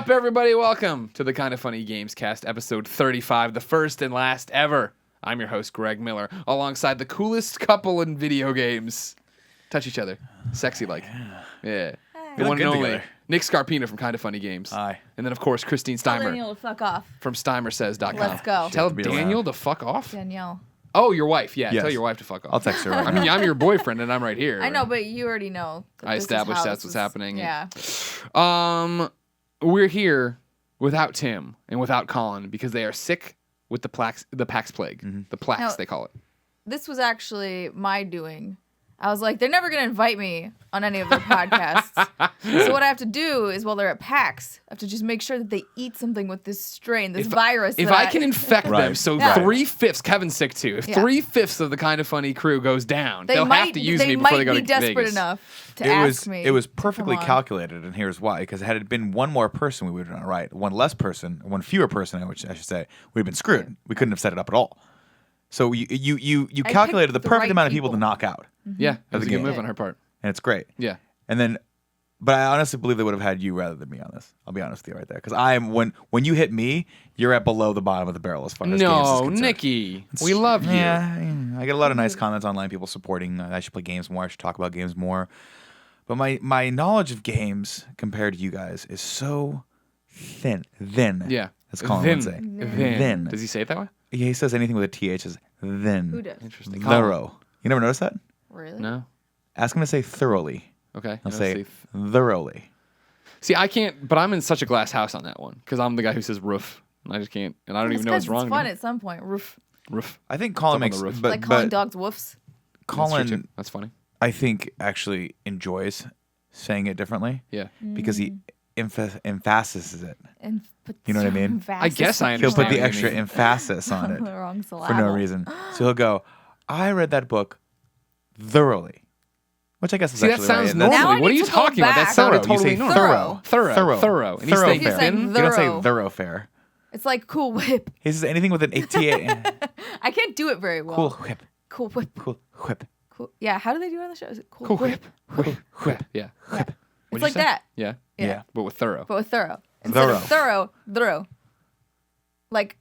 up, everybody? Welcome to the Kind of Funny Gamescast, episode 35, the first and last ever. I'm your host, Greg Miller, alongside the coolest couple in video games. Touch each other. Sexy like. Yeah. The one and only Nick Scarpino from Kind of Funny Games. Hi. And then, of course, Kristine Tell Steimer. Daniel to fuck off. From SteimerSays.com. Let's go. Tell Daniel to fuck off? Danielle. Oh, your wife. Yeah, Yes. tell your wife to fuck off. I'll text her right I mean, I'm your boyfriend, and I'm right here. I know, but you already know. I established that's what's happening. Yeah. We're here without Tim and without Colin because they are sick with the Pax Plague. Mm-hmm. The plaques, Now- they call it. This was actually my doing. I was like, they're never going to invite me on any of their podcasts. So what I have to do is, while they're at PAX, I have to just make sure that they eat something with this strain, this virus. If I can infect them, Right. so Yeah. 3/5, Kevin's sick too. If Yeah. 3/5 of the Kind of Funny crew goes down, they'll have to use me before they go to They might be desperate Vegas. enough to ask me. It was to perfectly come on. calculated, and here's why. Because had it been one more person, we would have done it right. One fewer person, which I should say, we'd have been screwed. We couldn't have set it up at all. So you I calculated the picked the perfect right amount of people to people. knock out, Yeah, it was a good game. move on her part. and it's great. Yeah. And then, but I honestly believe they would have had you rather than me on this. I'll be honest with you right there, because when you hit me, you're at below the bottom of the barrel as far as games is No, concerned. Nikki, we love you. Yeah, I get a lot of nice comments online, people supporting I should play games more, I should talk about games more. But my knowledge of games compared to you guys is so thin. Yeah. As Colin Thin. would say. Thin. Does he say it that way? Yeah, he says anything with a TH is thin. Who does? Interesting. Thorough. You never noticed that? Really? No. Ask him to say thoroughly. Okay. I'll No, say thoroughly. See, I can't, but I'm in such a glass house on that one because I'm the guy who says roof. And I just can't, and I don't even know what's wrong. It's fun at some point. Roof. Roof. I think Colin Up on makes the roof. but, Like calling but dogs woofs. That's true, Colin too. That's funny. I think actually enjoys saying it differently Yeah. because he emphasizes it. And put You know what I mean? I guess I He'll put understand the what you extra mean. emphasis on it the wrong for syllable. no reason. So he'll go, I read that book thoroughly. Which I guess is See, that actually sounds right. normal. Now I What are need you to go talking about? That back. sounded Thorough. You totally say normal. thorough. Thorough. And he's saying He's saying thin. You don't say thorough. thoroughfare. It's like Cool Whip. He says anything with an ATA. I can't do it very well. Cool whip. Cool Whip. Cool whip. Cool. Yeah, how do they do it on the show? Is it Cool, Cool Whip? whip. Whip. Yeah. Yeah. What'd It's you like say? that, Yeah. Yeah. But with thorough. but with thorough. Instead of Thorough. thorough. Like,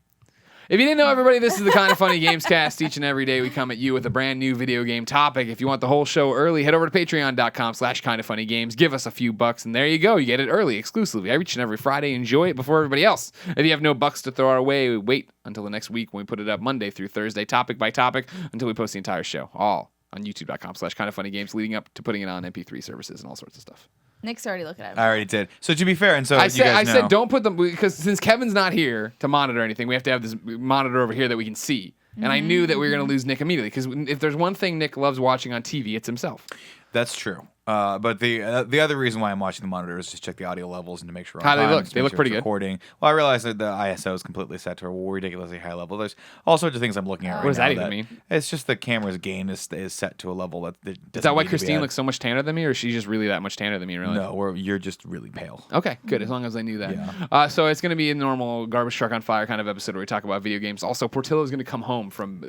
If you didn't know, everybody, this is the Kind of Funny Gamescast. Each and every day we come at you with a brand new video game topic. If you want the whole show early, head over to patreon.com/kindoffunnygames. Give us a few bucks, and there you go. You get it early, exclusively, each and every Friday. Enjoy it before everybody else. If you have no bucks to throw our way, wait until the next week when we put it up Monday through Thursday, topic by topic, until we post the entire show. All on youtube.com/kindoffunnygames, leading up to putting it on MP3 services and all sorts of stuff. Nick's already looking at it. I already did. So to be fair, and so I you said, guys know, don't put them, because since Kevin's not here to monitor anything, we have to have this monitor over here that we can see. And I knew that we were going to lose Nick immediately, because if there's one thing Nick loves watching on TV, it's himself. that's true. But the other reason why I'm watching the monitor is just check the audio levels and to make sure. How on they time, look? just They make look sure pretty it's good. Recording. Well, I realize that the ISO is completely set to a ridiculously high level. There's all sorts of things I'm looking at. What does right that now even mean? It's just the camera's gain is set to a level that Is doesn't that why need to be Kristine at. looks so much tanner than me, or is she just really that much tanner than me, really? No, you're just really pale. Okay, good, as long as I knew that. Yeah. So it's going to be a normal garbage truck on fire kind of episode where we talk about video games. Also, Portillo's going to come home from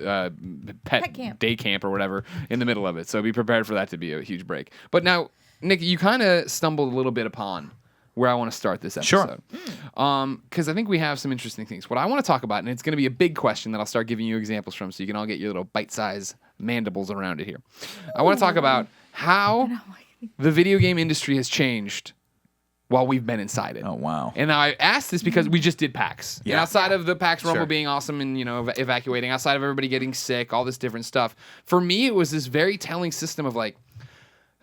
pet camp. day camp or whatever in the middle of it. So be prepared for that to be a huge break. But now, Nick, you kind of stumbled a little bit upon where I want to start this episode. Sure. Because I think we have some interesting things. What I want to talk about, and it's going to be a big question that I'll start giving you examples from so you can all get your little bite-sized mandibles around it here. I want to talk about how the video game industry has changed while we've been inside it. Oh wow. And I asked this because we just did PAX. Yeah. And outside of the PAX Rumble Sure. being awesome and, evacuating, outside of everybody getting sick, all this different stuff, for me, it was this very telling system of like,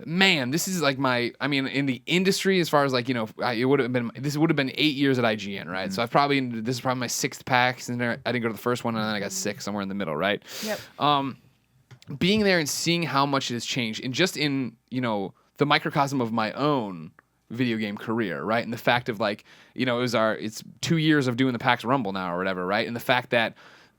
man, this is like in the industry, as far as like, this would have been 8 years at IGN, right? So this is probably my sixth PAX, and I didn't go to the first one, and then I got sick somewhere in the middle, right? Yep. Being there and seeing how much it has changed, and just in, the microcosm of my own video game career, right? And the fact of like, it's 2 years of doing the PAX Rumble now or whatever, right? And the fact that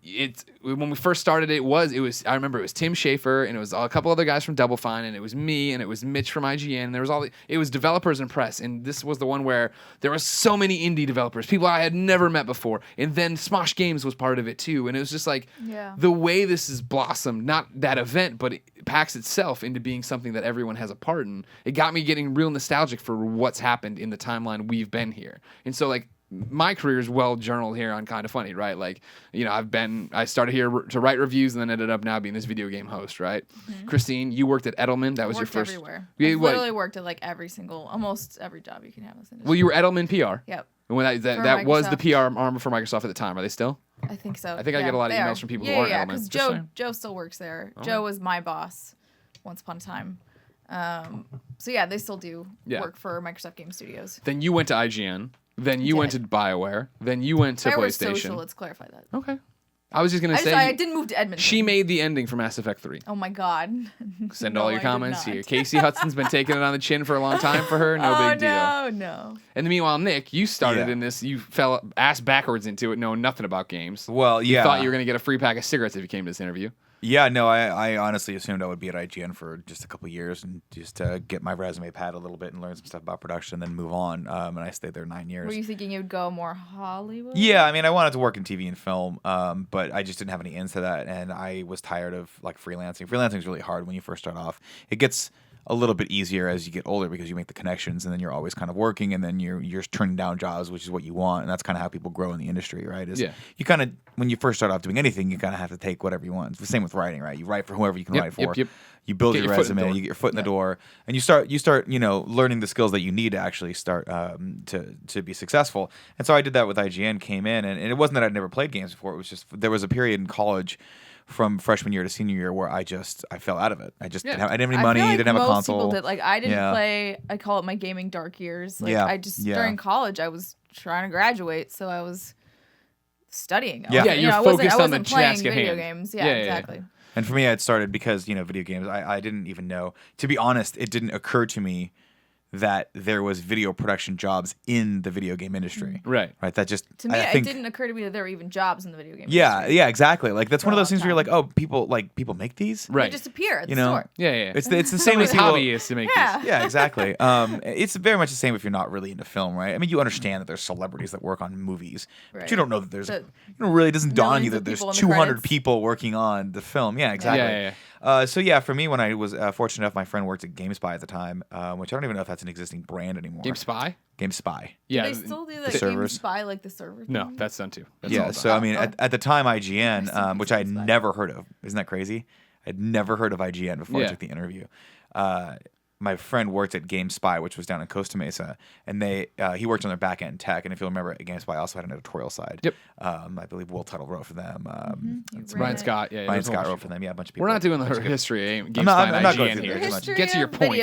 it's when we first started, it was I remember it was Tim Schafer and it was a couple other guys from Double Fine and it was me and it was Mitch from IGN. And there was it was developers and press, and this was the one where there was so many indie developers, people I had never met before, and then Smosh Games was part of it too. And it was just like the way this has blossomed, not that event, but PAX itself into being something that everyone has a part in. It got me getting real nostalgic for what's happened in the timeline we've been here. And so like my career is well journaled here on Kinda Funny, right? Like, you know, I started here to write reviews and then ended up now being this video game host, right? Mm-hmm. Kristine, you worked at Edelman. That was your first. Everywhere. I literally worked at like almost every job you can have in this industry. Well, you were Edelman PR. Yep. And when that was the PR arm for Microsoft at the time. Are they still? I think so. I think I get a lot of emails from people who aren't Edelman. because Joe still works there. Joe was my boss once upon a time. So yeah, they still do work for Microsoft Game Studios. Then you went to IGN. Then you went to BioWare. Then you went to PlayStation. Social, let's clarify that. Okay. I was just going to say... I didn't move to Edmonton. She made the ending for Mass Effect 3. Oh my God. Send all your comments here. Casey Hudson's been taking it on the chin for a long time for her. No big deal. No. And meanwhile, Nick, you started in this. You fell ass backwards into it, knowing nothing about games. Well, yeah. You thought you were going to get a free pack of cigarettes if you came to this interview. Yeah, no, I honestly assumed I would be at IGN for just a couple of years and just get my resume pad a little bit and learn some stuff about production, then move on. And I stayed there 9 years. Were you thinking you'd go more Hollywood? Yeah, I mean, I wanted to work in TV and film, but I just didn't have any into that, and I was tired of like freelancing. Freelancing is really hard when you first start off. It gets a little bit easier as you get older because you make the connections and then you're always kind of working and then you're turning down jobs, which is what you want. And that's kind of how people grow in the industry, right? You kind of, when you first start off doing anything, you kind of have to take whatever you want. It's the same with writing, right? You write for whoever you can write for. You build your resume, you get your foot in the door, and you start, learning the skills that you need to actually start to be successful. And so I did that with IGN, came in, and it wasn't that I'd never played games before. It was just, there was a period in college from freshman year to senior year where I fell out of it. I didn't have any money, didn't have a console. People did. Like I didn't play. I call it my gaming dark years. Like during college I was trying to graduate, so I was studying. You're focused on the task at hand. Video games. Yeah, exactly. And for me, it started because video games. I didn't even know. To be honest, it didn't occur to me that there was video production jobs in the video game industry. Right. That just... To me, it didn't occur to me that there were even jobs in the video game industry. Yeah, exactly. Like, that's one of those things where you're like, oh, people make these? Right. They just appear at the store. Yeah. It's the same as hobbyists to make these. Yeah, exactly. It's very much the same if you're not really into film, right? I mean, you understand that there's celebrities that work on movies, but you don't know that there's... It really doesn't dawn on you that there's 200 people working on the film. Yeah, exactly. So for me, when I was fortunate enough, my friend worked at GameSpy at the time, which I don't even know if that's an existing brand anymore. GameSpy? GameSpy. Yeah. Do they still do the servers? GameSpy, like the server thing? No, that's done too. So I mean, at the time, IGN, which I had never heard of. Isn't that crazy? I'd never heard of IGN before I took the interview. My friend worked at GameSpy, which was down in Costa Mesa, and he worked on their back-end tech. And if you'll remember, GameSpy also had an editorial side. Yep. I believe Will Tuttle wrote for them. Ryan Scott. Ryan Scott wrote for them. Yeah, a bunch of people. We're not doing the history of GameSpy I'm and not IGN here. Get to your point.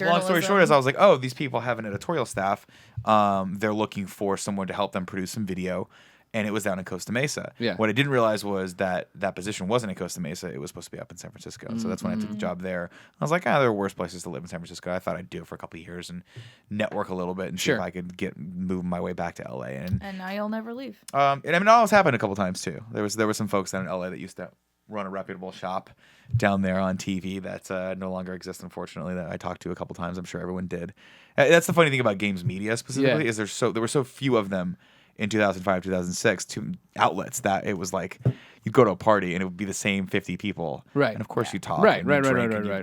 Long story short is I was like, oh, these people have an editorial staff. They're looking for someone to help them produce some video. And it was down in Costa Mesa. Yeah. What I didn't realize was that position wasn't in Costa Mesa. It was supposed to be up in San Francisco. So that's when I took the job there. I was like, there are worse places to live in San Francisco. I thought I'd do it for a couple of years and network a little bit and see if I could move my way back to LA. And now you'll never leave. And I mean, it always happened a couple times too. There were some folks down in LA that used to run a reputable shop down there on TV that no longer exists, unfortunately, that I talked to a couple times. I'm sure everyone did. That's the funny thing about games media specifically is there were so few of them in 2005, 2006, two outlets that it was like you'd go to a party and it would be the same 50 people. Right. And of course you'd talk. Right.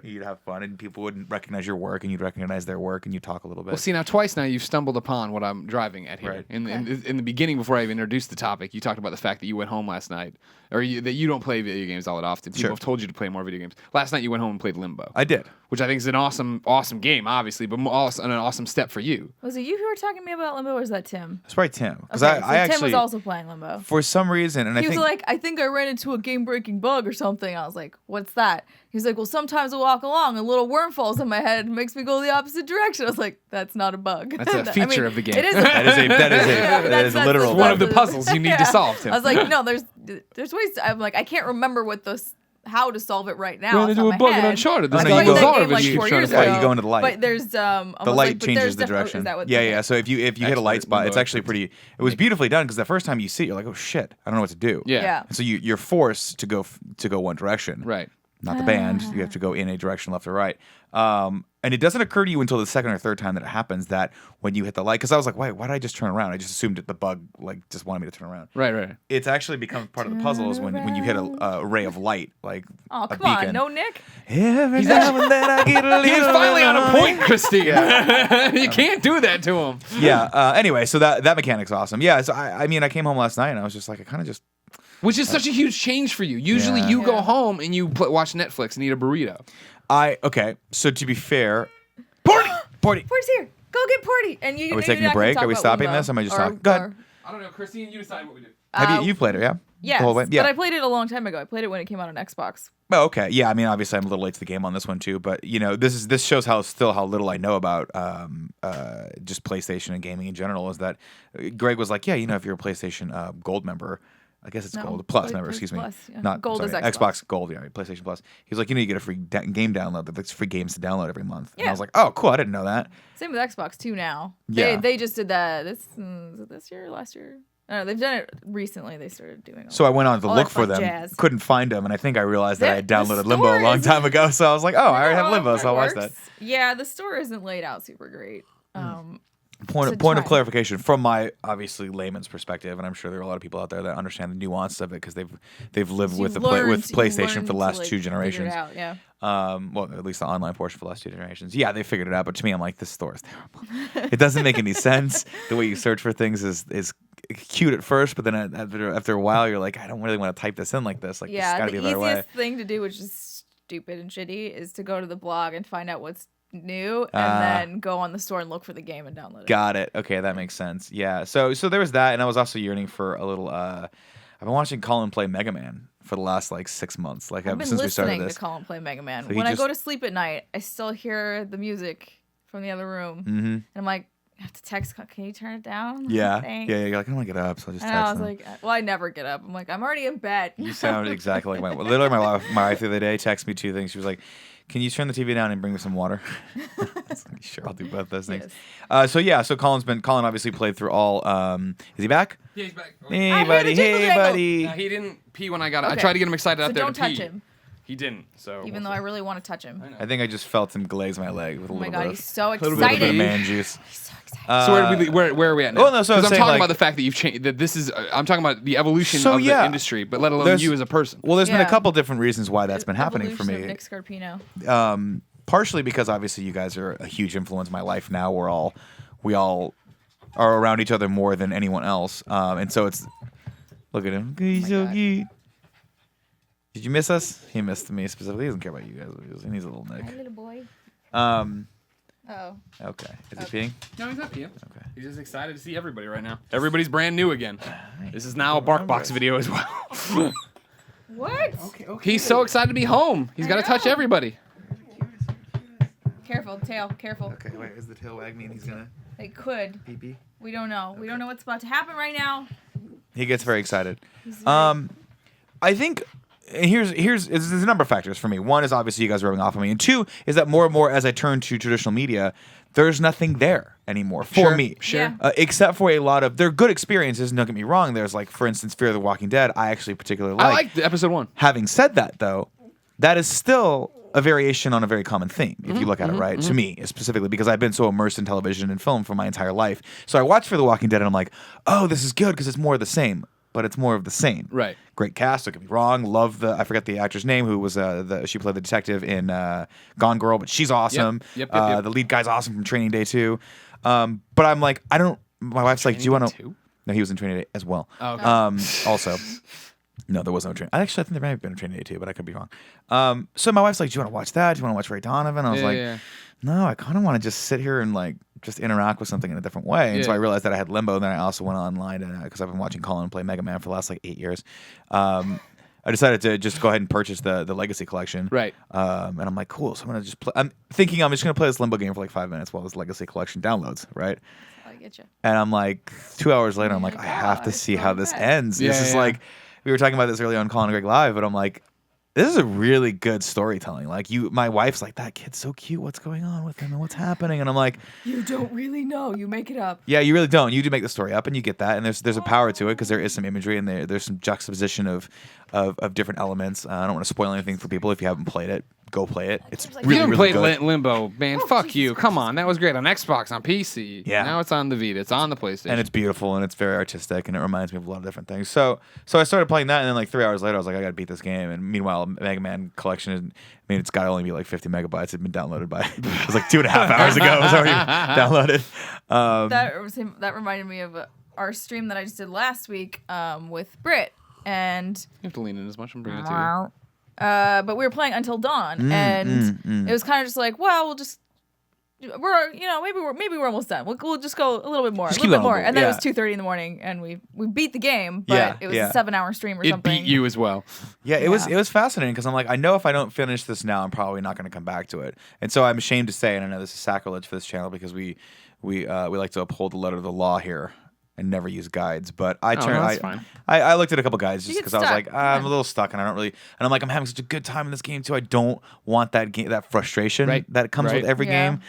You'd have fun and people wouldn't recognize your work and you'd recognize their work and you'd talk a little bit. Well, see, now twice now you've stumbled upon what I'm driving at here. Right. In the beginning, before I even introduced the topic, you talked about the fact that you went home last night, or that you don't play video games all that often. People have told you to play more video games. Last night you went home and played Limbo. I did. Which I think is an awesome game, obviously, but also an awesome step for you. Was it you who were talking to me about Limbo, or was that Tim? It's probably Tim. Because Tim was also playing Limbo. For some reason, and he was like, I think I ran into a game-breaking bug or something. I was like, what's that? He's like, well, sometimes I walk along and a little worm falls in my head and makes me go the opposite direction. I was like, that's not a bug. That's a feature of the game. It is. That is a literal one of the puzzles you need to solve, Tim. I was like, no, there's ways. I'm like, I can't remember what how to solve it right now. Ran off into the a top of bug my in head. Uncharted. Oh, This no, guy you go- Lazar That game, like, keeps 4 trying years to ago. fight. you go into the light. But there's The light changes the direction. Is that what yeah. So if you hit a light Expert spot, it's limbo actually expert. it was beautifully done because the first time you see it, you're like, oh shit, I don't know what to do. Yeah. Yeah. And so you're forced to go one direction. Right. Not the band. You have to go in a direction, left or right. And it doesn't occur to you until the second or third time that it happens that when you hit the light, because I was like, why did I just turn around? I just assumed that the bug just wanted me to turn around. Right. It's actually becomes part of the puzzle is when you hit a ray of light, like Oh, a come beacon. on. No, Nick? Every now and then I get a little. He was finally on a point, Kristine. You can't do that to him. Yeah. Anyway, so that mechanic's awesome. Yeah. So I mean, I came home last night and I was just like, I kind of just. Which is such a huge change for you. Usually Yeah. you go Yeah. home and you watch Netflix and eat a burrito. Okay. So to be fair, Porty. Porty's here. Go get Porty. And you. Are we taking a break? Are we stopping this? Am I just talking? Go ahead. I don't know, Kristine, you decide what we do. Have you played it? Yeah. Yes, The whole way? Yeah. but I played it a long time ago. I played it when it came out on Xbox. Oh, okay. Yeah, I mean, obviously, I'm a little late to the game on this one too, but this shows how little I know about just PlayStation and gaming in general. Is that Greg was like, yeah, if you're a PlayStation Gold member, I guess it's No, Gold Plus Play- member. Play Excuse me, Plus, yeah. not Gold is sorry, Xbox. Gold. Yeah, PlayStation Plus. He's like, you get a free game download. That's free games to download every month. And I Yeah. was like, oh, cool. I didn't know that. Same with Xbox too now. Yeah. They just did that this year, last year? I don't know. They've done it recently. They started doing it. So I went on to all look that for fun them, jazz. couldn't find them, and I think I realized that I had The downloaded Limbo a store long is- time ago. So I was like, oh, I already have Limbo, so I'll watch that. Yeah, the store isn't laid out super great. Point to of try. clarification from my obviously layman's perspective, and I'm sure there are a lot of people out there that understand the nuance of it because they've lived with You've with you PlayStation learned for the to, last like, two figure generations. it out, yeah. Well, at least the online portion for the last two generations. Yeah, they figured it out, but to me, I'm like, this store is terrible. It doesn't make any sense. The way you search for things is cute at first, but then after a while, you're like, I don't really want to type this in like this. Like, Yeah, there's got to the be a better way. easiest thing to do, which is stupid and shitty, is to go to the blog and find out what's new, and then go on the store and look for the game and download it. Got it. Okay, that makes sense. Yeah. So there was that, and I was also yearning for a little. I've been watching Colin play Mega Man for the last 6 months. I've been since we started listening this. to Colin play Mega Man. So he When I go just- to sleep at night, I still hear the music from the other room, Mm-hmm. and I'm like, I have to text. Can you turn it down? Yeah. Thanks. Yeah. You're like, I don't want to get up, so I'll just And text I was him. like, well, I never get up. I'm like, I'm already in bed. You sound exactly like literally my wife the other day texted me two things. She was like, "Can you turn the TV down and bring me some water?" I was like, sure, I'll do both those things. Yes. So Colin obviously played through all. Is he back? Yeah, he's back. Hey I hear buddy, the jingle hey jangle. buddy. He didn't pee when I got it. I Okay. tried to get him excited out So there don't to pee. touch him, He didn't. So even though I really want to touch him. I think I just felt him glaze my leg with a Oh my little god, bit he's of so little bit of little bit of excited. man juice. He's so excited. So where are we at now? Well, no, so I was I'm saying, talking like- about the fact that you've changed. That this is. I'm talking about the evolution So, of yeah. the industry, but let alone There's- you as a person. Well, there's been a Yeah. couple different reasons why that's been happening for Evolution of me. Nick Scarpino. Partially because obviously you guys are a huge influence in my life now. We all are around each other more than anyone else, and so it's look at him. He's so God. cute. Did you miss us? He missed me specifically. He doesn't care about you guys. He's a little Hi, Nick. little boy. Um. Oh. Okay. Is he peeing? No, he's not peeing. Okay. He's just excited to see everybody right now. Everybody's brand new again. This is now a BarkBox video as well. What? He's so excited to be home. He's got to touch know. everybody. Careful, tail. Careful. Okay. Wait. Is the tail wag mean he's gonna They could. pee pee? We don't know. We don't know what's about to happen right now. He gets very excited. He's very- I think there's a number of factors for me. One is obviously you guys are rubbing off on me, and two is that more and more as I turn to traditional media, there's nothing there anymore for Sure, me. sure. Yeah. Except for a lot of they're good experiences. Don't get me wrong. There's for instance, Fear of the Walking Dead. I actually particularly I like. like the episode 1. Having said that, though, that is still a variation on a very common theme, if you look at it right, to me specifically, because I've been so immersed in television and film for my entire life. So I watch Fear the Walking Dead and I'm like, oh, this is good because it's more of the same. But it's more of the same. Right. Great cast, don't get me wrong. Love I forget the actor's name, who was she played the detective in Gone Girl, but she's awesome. Yep. The lead guy's awesome from Training Day 2. But I'm like, my wife's like, do you want to? Training Day 2? No, he was in Training Day as well. Oh, okay. Also, no, there was no Training. Actually, I think there may have been a Training Day 2, but I could be wrong. So my wife's like, do you want to watch that? Do you want to watch Ray Donovan? I was like, no, I kind of want to just sit here and just interact with something in a different way. And so Yeah. I realized that I had Limbo. And then I also went online because I've been watching Colin play Mega Man for the last 8 years. I decided to just go ahead and purchase the Legacy Collection. Right. And I'm like, cool. So I'm gonna just play. I'm thinking I'm just gonna play this Limbo game for 5 minutes while this Legacy Collection downloads. Right. I get you. And I'm like, 2 hours later, I'm like, my I have to God, see so how this bad. ends. This is Yeah. we were talking about this earlier on Colin and Greg Live, but I'm like, this is a really good storytelling. Like my wife's like, that kid's so cute. What's going on with him and what's happening? And I'm like, You don't really know. You make it up. yeah, you really don't. You do make the story up, and you get that, and there's a power to it because there is some imagery and there's some juxtaposition of different elements. I don't want to spoil anything for people. If you haven't played it, go play it. It's Like, really, You haven't really played good. Limbo, man. Oh, Fuck Jesus you. Christ. Come on. That was great on Xbox, on PC. Yeah. Now it's on the Vita. It's on the PlayStation. And it's beautiful and it's very artistic and it reminds me of a lot of different things. So I started playing that, and then like 3 hours later I was like, I gotta beat this game. And meanwhile, Mega Man collection it's got to only be like 50 megabytes. It'd been downloaded by it was like 2.5 hours ago. It was already downloaded. That reminded me of our stream that I just did last week with Britt, and You have to lean in as much and bring it to you. but we were playing Until Dawn, and it was kind of just like, well, maybe we're almost done. We'll just go a little bit more, Just a keep little bit going, more, and then yeah. it was 2:30 in the morning, and we beat the game, but Yeah, it was yeah. a 7-hour stream or It something. beat you as well. Yeah, it was fascinating because I'm like, I know if I don't finish this now, I'm probably not going to come back to it. And so I'm ashamed to say, and I know this is sacrilege for this channel because we like to uphold the letter of the law here and never use guides. But that's fine. I looked at a couple guides just You get because I was stuck. like, I'm a little stuck, and I don't really. And I'm like, I'm having such a good time in this game too. I don't want that frustration that comes with every Yeah. game.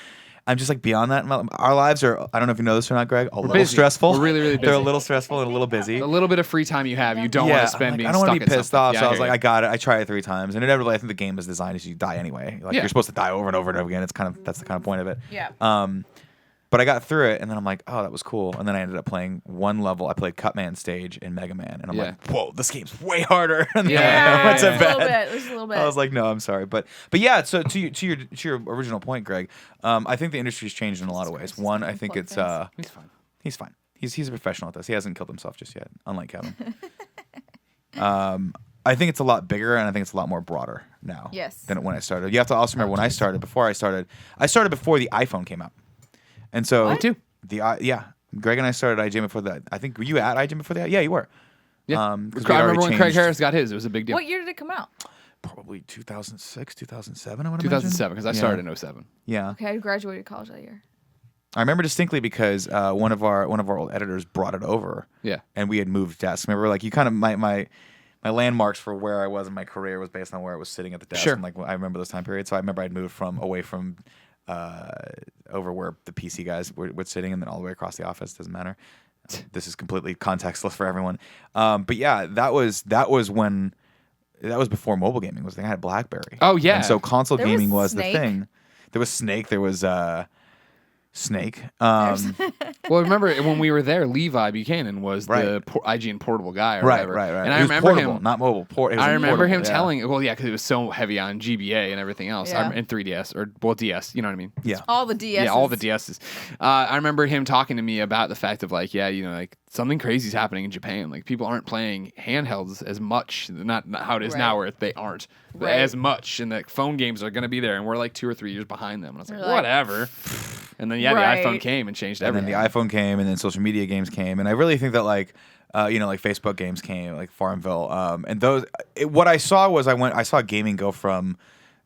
I'm just like beyond that. Our lives are, I don't know if you know this or not, Greg, a little busy. stressful. We're really, really They're a busy. little stressful and a little busy. A little bit of free time you have, you don't want to spend I'm like, being I don't stuck want to be at pissed something. off. Yeah, So I was hear like, you. I got it. I tried it 3 times, and inevitably, I think the game is designed as you die anyway. Like you're supposed to die over and over and over again. That's the kind of point of it. Yeah. But I got through it, and then I'm like, oh, that was cool. And then I ended up playing one level. I played Cutman stage in Mega Man, and I'm like, whoa, this game's way harder. And then Yeah. I went to Just a little bed. bit. Just a little bit. I was like, no, I'm sorry, but yeah. So to your original point, Greg, I think the industry's changed in a lot of ways. One, I think it's He's fine. he's fine. He's a professional at this. He hasn't killed himself just yet, unlike Kevin. I think it's a lot bigger, and I think it's a lot more broader now. Yes. Than when I started. You have to also remember when I started. Before I started before the iPhone came out, and so Me too. Greg and I started IGN before that. I think were you at IGN before that? Yeah, you were. Yeah. 'Cause I we'd already remember when Craig changed- Harris got his. It was a big deal. What year did it come out? Probably 2006, 2007. I would 2007, because I imagine. started in 07. Yeah. Okay, I graduated college that year. I remember distinctly because one of our old editors brought it over. Yeah. And we had moved desks. Remember, like you kind of my landmarks for where I was in my career was based on where I was sitting at the desk. Sure. And like I remember those time periods. So I remember I'd moved away from over where the PC guys were sitting, and then all the way across the office. Doesn't matter. This is completely contextless for everyone. But yeah, that was when. That was before mobile gaming was the thing. I had BlackBerry. Oh, yeah. And so console There gaming was was the Snake. thing. There was Snake. There was Snake. Well, remember when we were there, Levi Buchanan was Right. the IGN portable guy or Right. whatever. And And I it was remember portable, him. not mobile. It was I remember him portable, yeah. telling, well, yeah, because it was so heavy on GBA and everything else, Yeah. and 3DS or well DS, you know what I mean? Yeah. All the DS. Yeah, all the DSs. I remember him talking to me about the fact of like, yeah, you know, like something crazy is happening in Japan. Like people aren't playing handhelds as much, not how it is now, where they aren't Right. as much, and the phone games are going to be there, and we're like 2 or 3 years behind them. And I was like, You're like, whatever. And then the Right. iPhone came and changed And then everything. the iPhone came, and then social media games came, and I really think that like Facebook games came, like Farmville, and those. What I saw was I saw gaming go from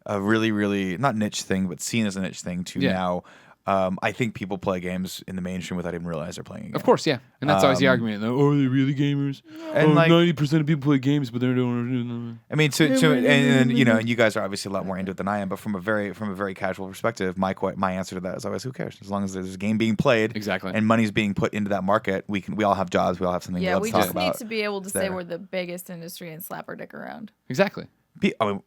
a really, really not niche thing, but seen as a niche thing to now. I think people play games in the mainstream without even realize they're playing a game. Of course, yeah. And that's always the argument. Oh, are they really gamers? And, Oh, like- 90% of people play games, but they don't. I mean, and you guys are obviously a lot more into it than I am, but from a very casual perspective, my answer to that is always, who cares? As long as there's a game being played, Exactly. and money's being put into that market, we all have jobs, we all have something Yeah, to we talk just need about. to be able to say there. we're the biggest industry and slap our dick around. Exactly. I mean,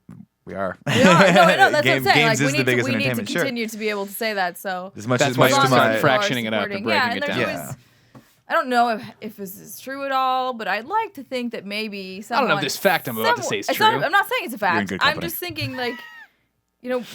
we are. No, that's what I'm saying. Games Like, is we the need biggest to entertainment. Sure. continue to be able to say that. So As much That's as why much you're to smart my for fractioning it up and supporting. breaking and it there's down. always- I don't know if this is true at all, but I'd like to think that maybe I someone. don't know if this fact I'm about to say is true. I'm not saying it's a You're in fact. good I'm company. just thinking like,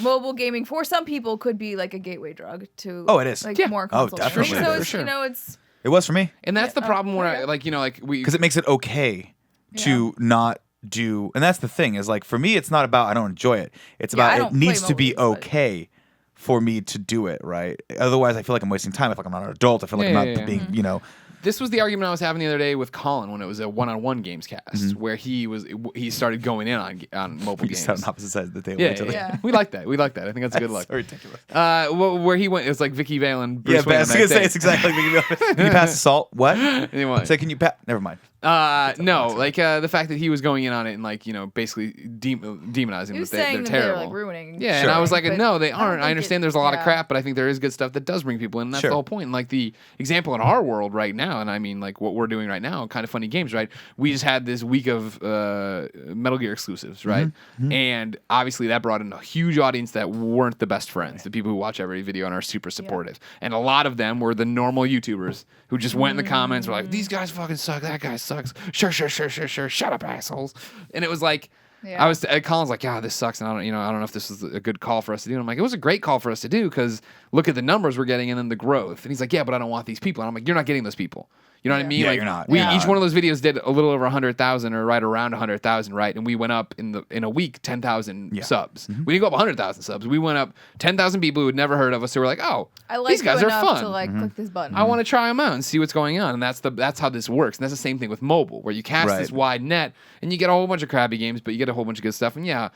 mobile gaming for some people could be like a gateway drug to. Oh, it is. Like Yeah. more Oh, console definitely streaming. it So is. it's, For sure. it's It was for me And that's the problem where, okay. we. because it makes it okay to not do, and that's the thing is like for me, it's not about I don't enjoy it. It's Yeah, I about don't it needs play to be mobile games, but- okay for me to do it, right? Otherwise, I feel like I'm wasting time. I feel like I'm not an adult. I feel like Yeah, I'm yeah, not yeah. being, Mm-hmm. This was the argument I was having the other day with Colin when it was a one-on-one Gamescast, Mm-hmm. where he started going in on mobile We games. just sat on opposite sides of the table. Yeah, each other. Yeah. We like that. I think that's a good look. So ridiculous. Where he went, it was like Vicky Vale and Bruce Yeah, Wayne I was back gonna say then. it's exactly. Can you pass the salt? What? Anyway. Say, can you pass? Never mind. No, like the fact that he was going in on it and like basically demonizing them. He was They're saying that terrible. they're like ruining. Yeah, Sure. and I was like, but no, they don't aren't. I think understand there's a lot of yeah. crap, but I think there is good stuff that does bring people in, and that's Sure. the whole point. And like the example in our world right now, and I mean like what we're doing right now, kind of funny games, right? We just had this week of Metal Gear exclusives, right? And obviously that brought in a huge audience that weren't the best friends, the people who watch every video and are super supportive. And a lot of them were the normal YouTubers who just went in the comments, were like, these guys fucking suck, that guy sucks. Sure, shut up, assholes. And it was like, Yeah. Colin's like, yeah, this sucks, and I don't know if this is a good call for us to do. And I'm like, it was a great call for us to do because look at the numbers we're getting and then the growth. And he's like, yeah, but I don't want these people. And I'm like, you're not getting those people. You know what I mean? Yeah, like you're not. we Yeah. each one of those videos did a little over 100,000 or right around 100,000, right? And we went up in a week 10,000 subs. We didn't go up 100,000 subs. We went up 10,000 people who had never heard of us who were like, oh, I like these guys you are enough fun. to like click this button. I want to try them out and see what's going on, and that's how this works. And that's the same thing with mobile, where you cast Right. this wide net and you get a whole bunch of crappy games, but you get a whole bunch of good stuff. And yeah,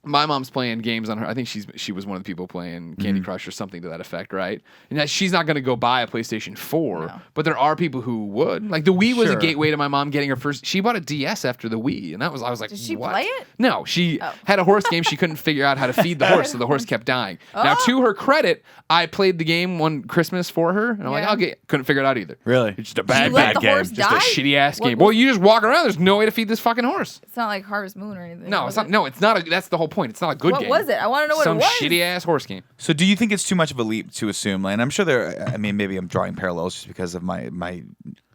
my mom's playing games on her. I think she was one of the people playing Candy Crush or something to that effect, right? And that she's not going to go buy a PlayStation 4, but there are people who would. Like the Wii was a Sure. gateway to my mom getting her first. She bought a DS after the Wii, and I was like, Did she what? play it? No, she had a horse game. She couldn't figure out how to feed the horse, so the horse kept dying. Now, to her credit, I played the game one Christmas for her, and I'm like, couldn't figure it out either. Really? It's just a Did bad, you let bad the game. horse Just die? a shitty ass What game. was- Well, you just walk around. There's no way to feed this fucking horse. It's not like Harvest Moon or anything. No, was it's not. it? No, it's not. That's the whole point. It's not a good What game. was it? I want to know what Some it was. shitty ass horse game. So do you think it's too much of a leap to assume, and I'm sure maybe I'm drawing parallels just because of my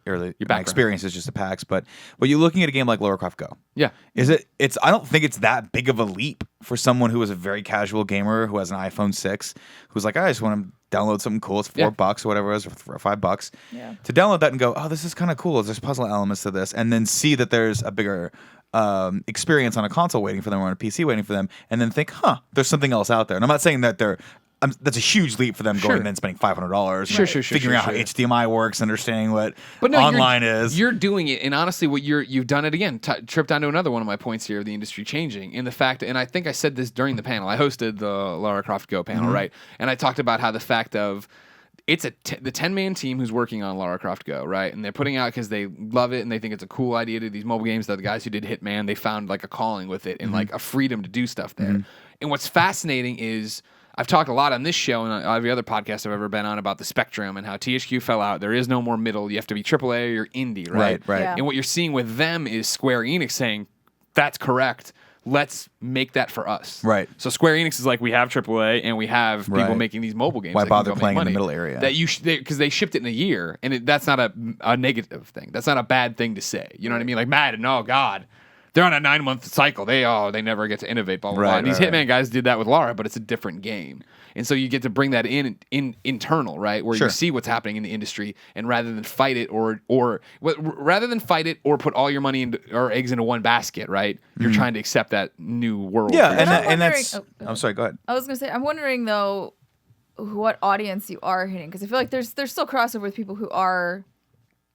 background. experiences just at PAX, but you're looking at a game like Lara Croft Go. Yeah. I don't think it's that big of a leap for someone who is a very casual gamer who has an iPhone 6, who's like, I just want to download something cool. It's $4 or whatever it is, or $5. Yeah. To download that and go, oh, this is kind of cool. There's puzzle elements to this, and then see that there's a bigger experience on a console waiting for them or on a PC waiting for them, and then think, there's something else out there. And I'm not saying that that's a huge leap for them going and then spending $500. Sure, figuring out how HDMI works, understanding what But no, online is. You're doing it, and honestly, you've done it again. Tripped onto another one of my points here of the industry changing in the fact, and I think I said this during the panel. I hosted the Lara Croft Go panel, right? And I talked about how the fact of it's the 10-man team who's working on Lara Croft Go, right? And they're putting out because they love it and they think it's a cool idea to do these mobile games. That the guys who did Hitman, they found like a calling with it and like a freedom to do stuff there. And what's fascinating is I've talked a lot on this show and on every other podcast I've ever been on about the spectrum and how THQ fell out. There is no more middle. You have to be AAA or you're indie, right? Right. Yeah. And what you're seeing with them is Square Enix saying, that's correct. Let's make that for us. Right. So Square Enix is like, we have AAA and we have people Right. making these mobile games. Why that can bother go make playing in the money. middle area? That because they shipped it in a year, and that's not a negative thing. That's not a bad thing to say. You know what I mean? Like Madden, oh god, they're on a 9-month cycle. They never get to innovate. Blah blah blah. Right, And these right, Hitman guys did that with Lara, but it's a different game. And so you get to bring that in internal, right, where Sure. you see what's happening in the industry, and rather than fight it or put all your money or eggs into one basket, right, you're trying to accept that new world. Yeah, for and, yourself. I'm and that's. wondering- I'm sorry. Go ahead. I was gonna say, I'm wondering though, what audience you are hitting, because I feel like there's still crossover with people who are,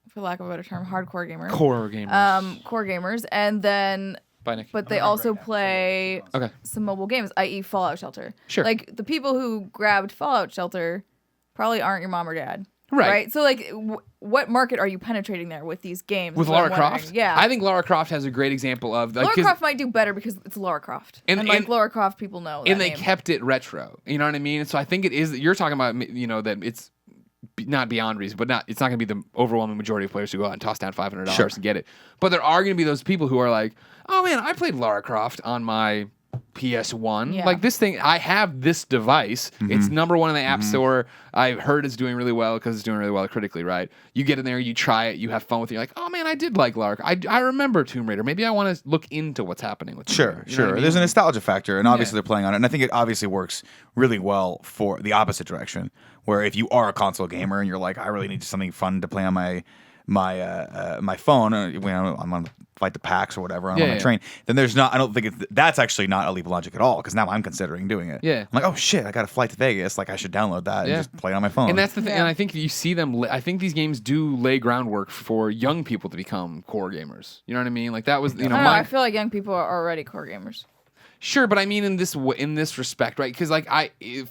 for lack of a better term, hardcore gamers, core gamers. core gamers, and then. Bye, Nick. But they also play Okay. some mobile games, i.e. Fallout Shelter. Sure. Like, the people who grabbed Fallout Shelter probably aren't your mom or dad. Right. So, like, what market are you penetrating there with these games? With is what Lara I'm wondering. Croft? Yeah. I think Lara Croft has a great example of... Like, Lara 'cause- Croft might do better because it's Lara Croft. And- And, like, and- Lara Croft people know that and they name. kept it retro. You know what I mean? And so I think it is... You're talking about, that it's not beyond reason, but it's not going to be the overwhelming majority of players who go out and toss down $500 Sure. and get it. But there are going to be those people who are like, oh man, I played Lara Croft on my PS1. Yeah. Like this thing, I have this device. It's #1 in the App Store. I've heard it's doing really well because it's doing really well critically, right? You get in there, you try it, you have fun with it. You're like, oh man, I did like Lara. I remember Tomb Raider. Maybe I want to look into what's happening with Tomb Sure, Raider. You know sure. what I mean? There's a nostalgia factor, and obviously Yeah. they're playing on it. And I think it obviously works really well for the opposite direction, where if you are a console gamer and you're like, I really need something fun to play on my phone, I'm on Fight the PAX or whatever, I'm on my train, then there's not, I don't think that's actually not a leap of logic at all, because now I'm considering doing it. Yeah. I'm like, oh shit, I got a flight to Vegas, like I should download that and Yeah. just play it on my phone. And that's the thing. Yeah. And I think you see them. I think these games do lay groundwork for young people to become core gamers. You know what I mean? Like that was, I don't know, I feel like young people are already core gamers. Sure, but I mean in this respect, right? Because like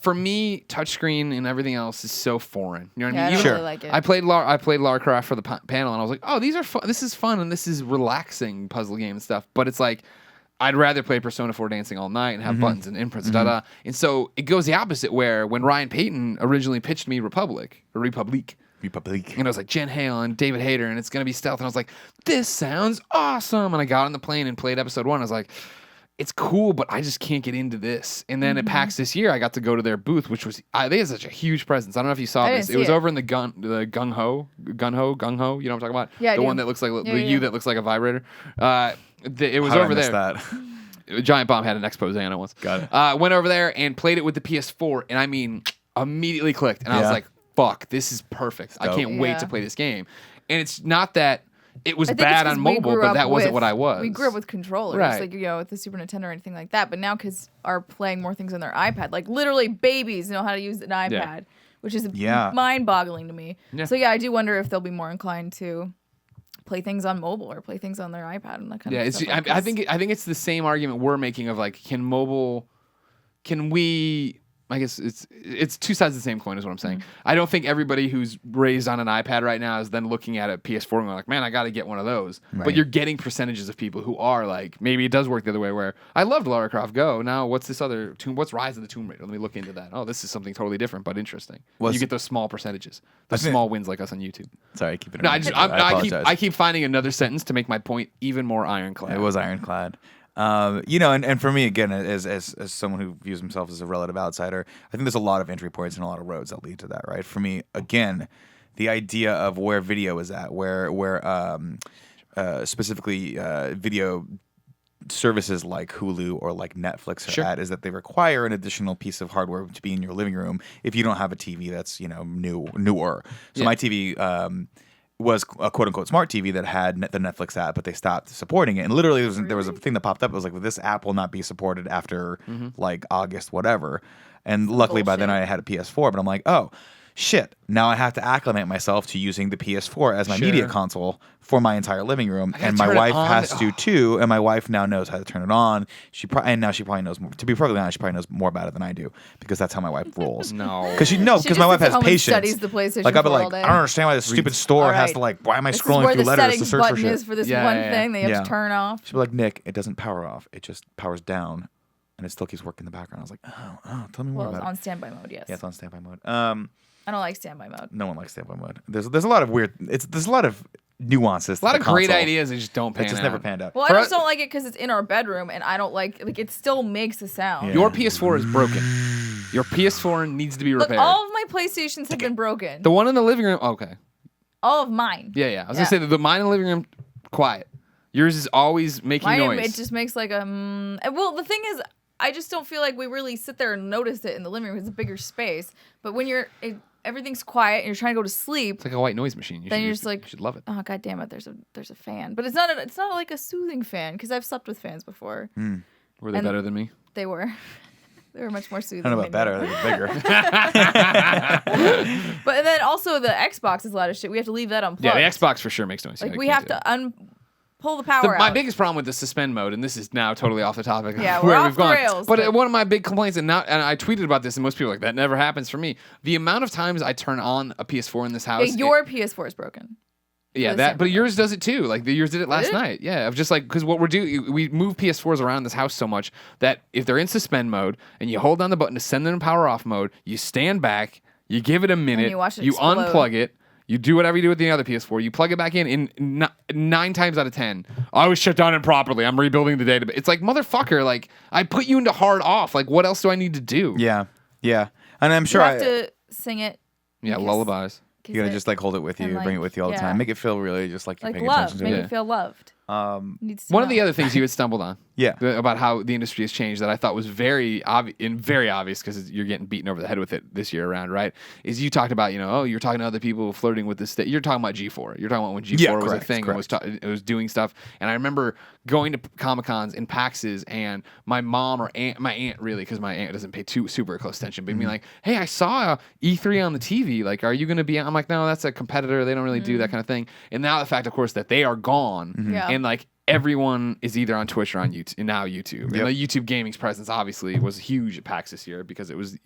for me, touchscreen and everything else is so foreign. You know what I mean? I don't Sure. really like it. I played Lara Croft for the panel, and I was like, oh, these are fun. This is fun, and this is relaxing puzzle game and stuff. But it's like, I'd rather play Persona 4 Dancing all night and have buttons and inputs, da. And so it goes the opposite. Where when Ryan Payton originally pitched me Republic, and I was like, Jen Hale and David Hayter, and it's gonna be stealth, and I was like, this sounds awesome. And I got on the plane and played episode 1. I was like, it's cool, but I just can't get into this. And then at PAX this year, I got to go to their booth, which was they had such a huge presence. I don't know if you saw this. It was over in the gung ho. You know what I'm talking about? Yeah, the one that looks like that looks like a vibrator. It was over there. That? Giant Bomb had an expose on it once. Got it. Went over there and played it with the PS4, and I mean, immediately clicked, and I was like, "Fuck, this is perfect! I can't wait to play this game." And it's not that it was bad on mobile, but that wasn't what I was. We grew up with controllers, Right. like with the Super Nintendo or anything like that. But now kids are playing more things on their iPad. Like literally, babies know how to use an iPad, which is mind-boggling to me. Yeah. So I do wonder if they'll be more inclined to play things on mobile or play things on their iPad and that kind of stuff. Yeah, I think it's the same argument we're making of like, can we? I guess it's two sides of the same coin is what I'm saying. I don't think everybody who's raised on an iPad right now is then looking at a PS4 and going like, man, I got to get one of those. Right. But you're getting percentages of people who are like, maybe it does work the other way where I loved Lara Croft Go. Now what's this other what's Rise of the Tomb Raider? Let me look into that. Oh, this is something totally different but interesting. You get those small percentages, those small wins like us on YouTube. Sorry, keep it. No, I keep finding another sentence to make my point even more ironclad. It was ironclad. And for me, again, as someone who views himself as a relative outsider, I think there's a lot of entry points and a lot of roads that lead to that, right? For me, again, the idea of where video is at, where specifically video services like Hulu or like Netflix are at, is that they require an additional piece of hardware to be in your living room if you don't have a TV that's newer. So my TV was a quote-unquote smart TV that had the Netflix app, but they stopped supporting it. And literally, there was a thing that popped up. It was like, this app will not be supported after like August, whatever. And luckily, by then I had a PS4. But I'm like, oh, shit. Now I have to acclimate myself to using the PS4 as my media console for my entire living room. And my wife has to too. And my wife now knows how to turn it on. Now she probably knows more. To be perfectly honest, she probably knows more about it than I do because that's how my wife rolls. Because my wife has patience. Studies the PlayStation like I'll be 4 like, all day. I don't understand why this stupid store has to like. Why am I scrolling through letters to search for shit? This is where the settings button is for this one thing they have to turn off. She'll be like, Nick, it doesn't power off. It just powers down. And it still keeps working in the background. I was like, oh, tell me more about it. It's on standby mode, yes. Yeah, it's on standby mode. I don't like standby mode. No one likes standby mode. There's a lot of weird. There's a lot of nuances. A lot of great ideas that just don't pan out. It just never panned out. Well, I just don't like it because it's in our bedroom, and I don't like it. Still makes a sound. Yeah. Your PS4 is broken. Your PS4 needs to be repaired. Look, all of my PlayStations have been broken. The one in the living room. Okay. All of mine. Yeah. I was gonna say the mine in the living room, quiet. Yours is always making noise. It just makes like a. Well, the thing is, I just don't feel like we really sit there and notice it in the living room. It's a bigger space, but when everything's quiet and you're trying to go to sleep, it's like a white noise machine. You're just like, you should love it. Oh, god damn it! There's a fan, but it's not like a soothing fan because I've slept with fans before. Were they better than me? They were. They were much more soothing. I don't know about better. They're bigger. But then also the Xbox is a lot of shit. We have to leave that unplugged. Yeah, the Xbox for sure makes noise. Like we have to pull the power out. My biggest problem with the suspend mode, and this is now totally off the topic. Yeah, where we're we've off the gone. rails. But one of my big complaints, and I tweeted about this, and most people are like, that never happens for me. The amount of times I turn on a PS4 in this house. Yeah, your PS4 is broken. Yeah, but yours does it too. Like yours did it last night. Yeah, just like because what we're doing, we move PS4s around this house so much that if they're in suspend mode and you hold down the button to send them in power off mode, you stand back, you give it a minute, you watch it you explode. unplug it. You do whatever you do with the other PS4. You plug it back in 9 times out of 10. I was shut down improperly. I'm rebuilding the database. It's like, motherfucker, like, I put you into hard off. Like, what else do I need to do? Yeah. And I'm sure you have to sing it. Yeah, lullabies. You gotta just like hold it with you, bring it with you all the time. Make it feel really just like you're paying attention to Make it. it feel loved. One of the other things you had stumbled on, about how the industry has changed that I thought was very obvious because you're getting beaten over the head with it this year around, right? Is you talked about you're talking to other people flirting with this. You're talking about G4. You're talking about when G4 was a thing and it was doing stuff. And I remember going to Comic-Cons and PAXs, and my mom or my aunt really, because my aunt doesn't pay super close attention, but being like, hey, I saw E3 on the TV. Like, are you going to be? I'm like, no, that's a competitor. They don't really do that kind of thing. And now the fact, of course, that they are gone, and like everyone is either on Twitch or on YouTube, and now YouTube. And the YouTube gaming's presence obviously was huge at PAX this year because it was,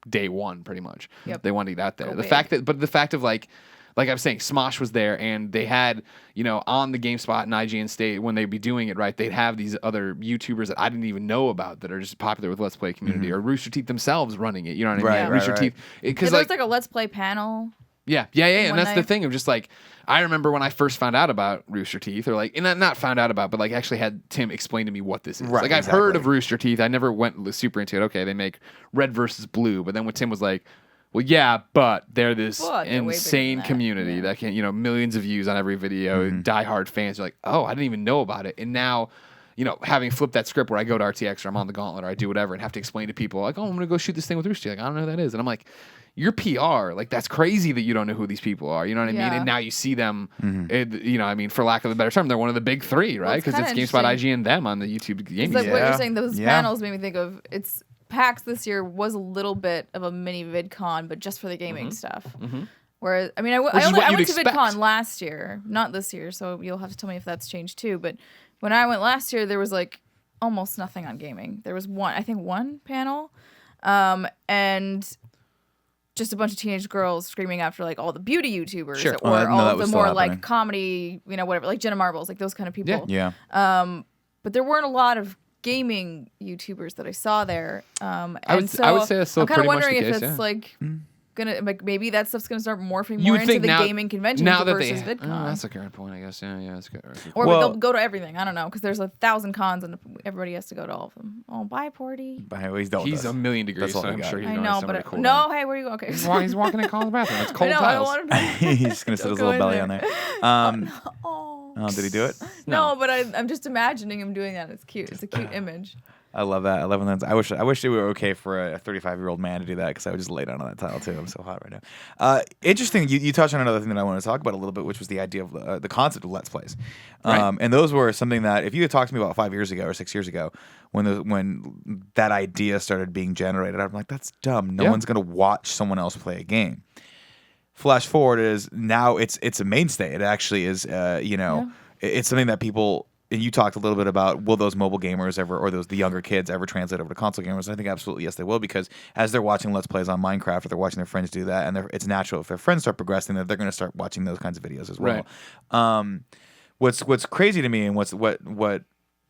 day one pretty much. They wanted to get out there. The fact of like I was saying, Smosh was there, and they had, on the GameSpot and IGN State, when they'd be doing it, right, they'd have these other YouTubers that I didn't even know about that are just popular with Let's Play community, or Rooster Teeth themselves running it, you know what I mean? Rooster Teeth. Because there's like a Let's Play panel. Yeah. And that's the thing of just like, I remember when I first found out about Rooster Teeth, or like, and not found out about, but like actually had Tim explain to me what this is. Like, I've heard of Rooster Teeth. I never went super into it. Okay, they make red versus blue. But then when Tim was like, well, yeah, but they're this insane community that can, millions of views on every video, diehard fans are like, oh, I didn't even know about it. And now, having flipped that script where I go to RTX or I'm on the Gauntlet or I do whatever and have to explain to people, like, oh, I'm going to go shoot this thing with Rooster Teeth. Like, I don't know who that is. And I'm like, you're PR. Like, that's crazy that you don't know who these people are. You know what I mean? And now you see them, for lack of a better term, they're one of the big three, right? Because it's GameSpot, IGN, them on the YouTube gaming. It's like what you're saying, those panels made me think of, PAX this year was a little bit of a mini VidCon, but just for the gaming stuff. Whereas, I went to VidCon last year, not this year, so you'll have to tell me if that's changed too. But when I went last year, there was like almost nothing on gaming. There was one panel, and just a bunch of teenage girls screaming after like all the beauty YouTubers or all of the more like comedy, whatever, like Jenna Marbles, like those kind of people. But there weren't a lot of gaming YouTubers that I saw there. I would say that's still I'm kind of wondering if it's like gonna maybe that stuff's gonna start morphing more into the gaming convention versus VidCon. Oh, that's a good point, I guess. Yeah, that's good. Or they'll go to everything. I don't know, because there's 1,000 cons and everybody has to go to all of them. Oh, bye, Porty. He's a million degrees, so I'm sure he's going somewhere cool. No, hey, where are you going? Okay. He's walking in Colin's bathroom. It's cold tiles. I don't want him to. He's just gonna sit his little belly on there. Did he do it? No, but I'm just imagining him doing that. It's cute. It's a cute image. I love that. 11 lens. I wish it were okay for a 35-year-old man to do that, because I would just lay down on that tile too. I'm so hot right now. Interesting. You touched on another thing that I want to talk about a little bit, which was the idea of the concept of Let's Plays. And those were something that if you had talked to me about 5 years ago or 6 years ago, when that idea started being generated, I'm like, that's dumb. No one's going to watch someone else play a game. Flash forward is now it's a mainstay. It actually is. It's something that people. And you talked a little bit about, will those mobile gamers ever, or the younger kids ever translate over to console gamers? And I think absolutely yes, they will, because as they're watching Let's Plays on Minecraft, or they're watching their friends do that, and it's natural if their friends start progressing that they're going to start watching those kinds of videos as well. Right. What's crazy to me, and what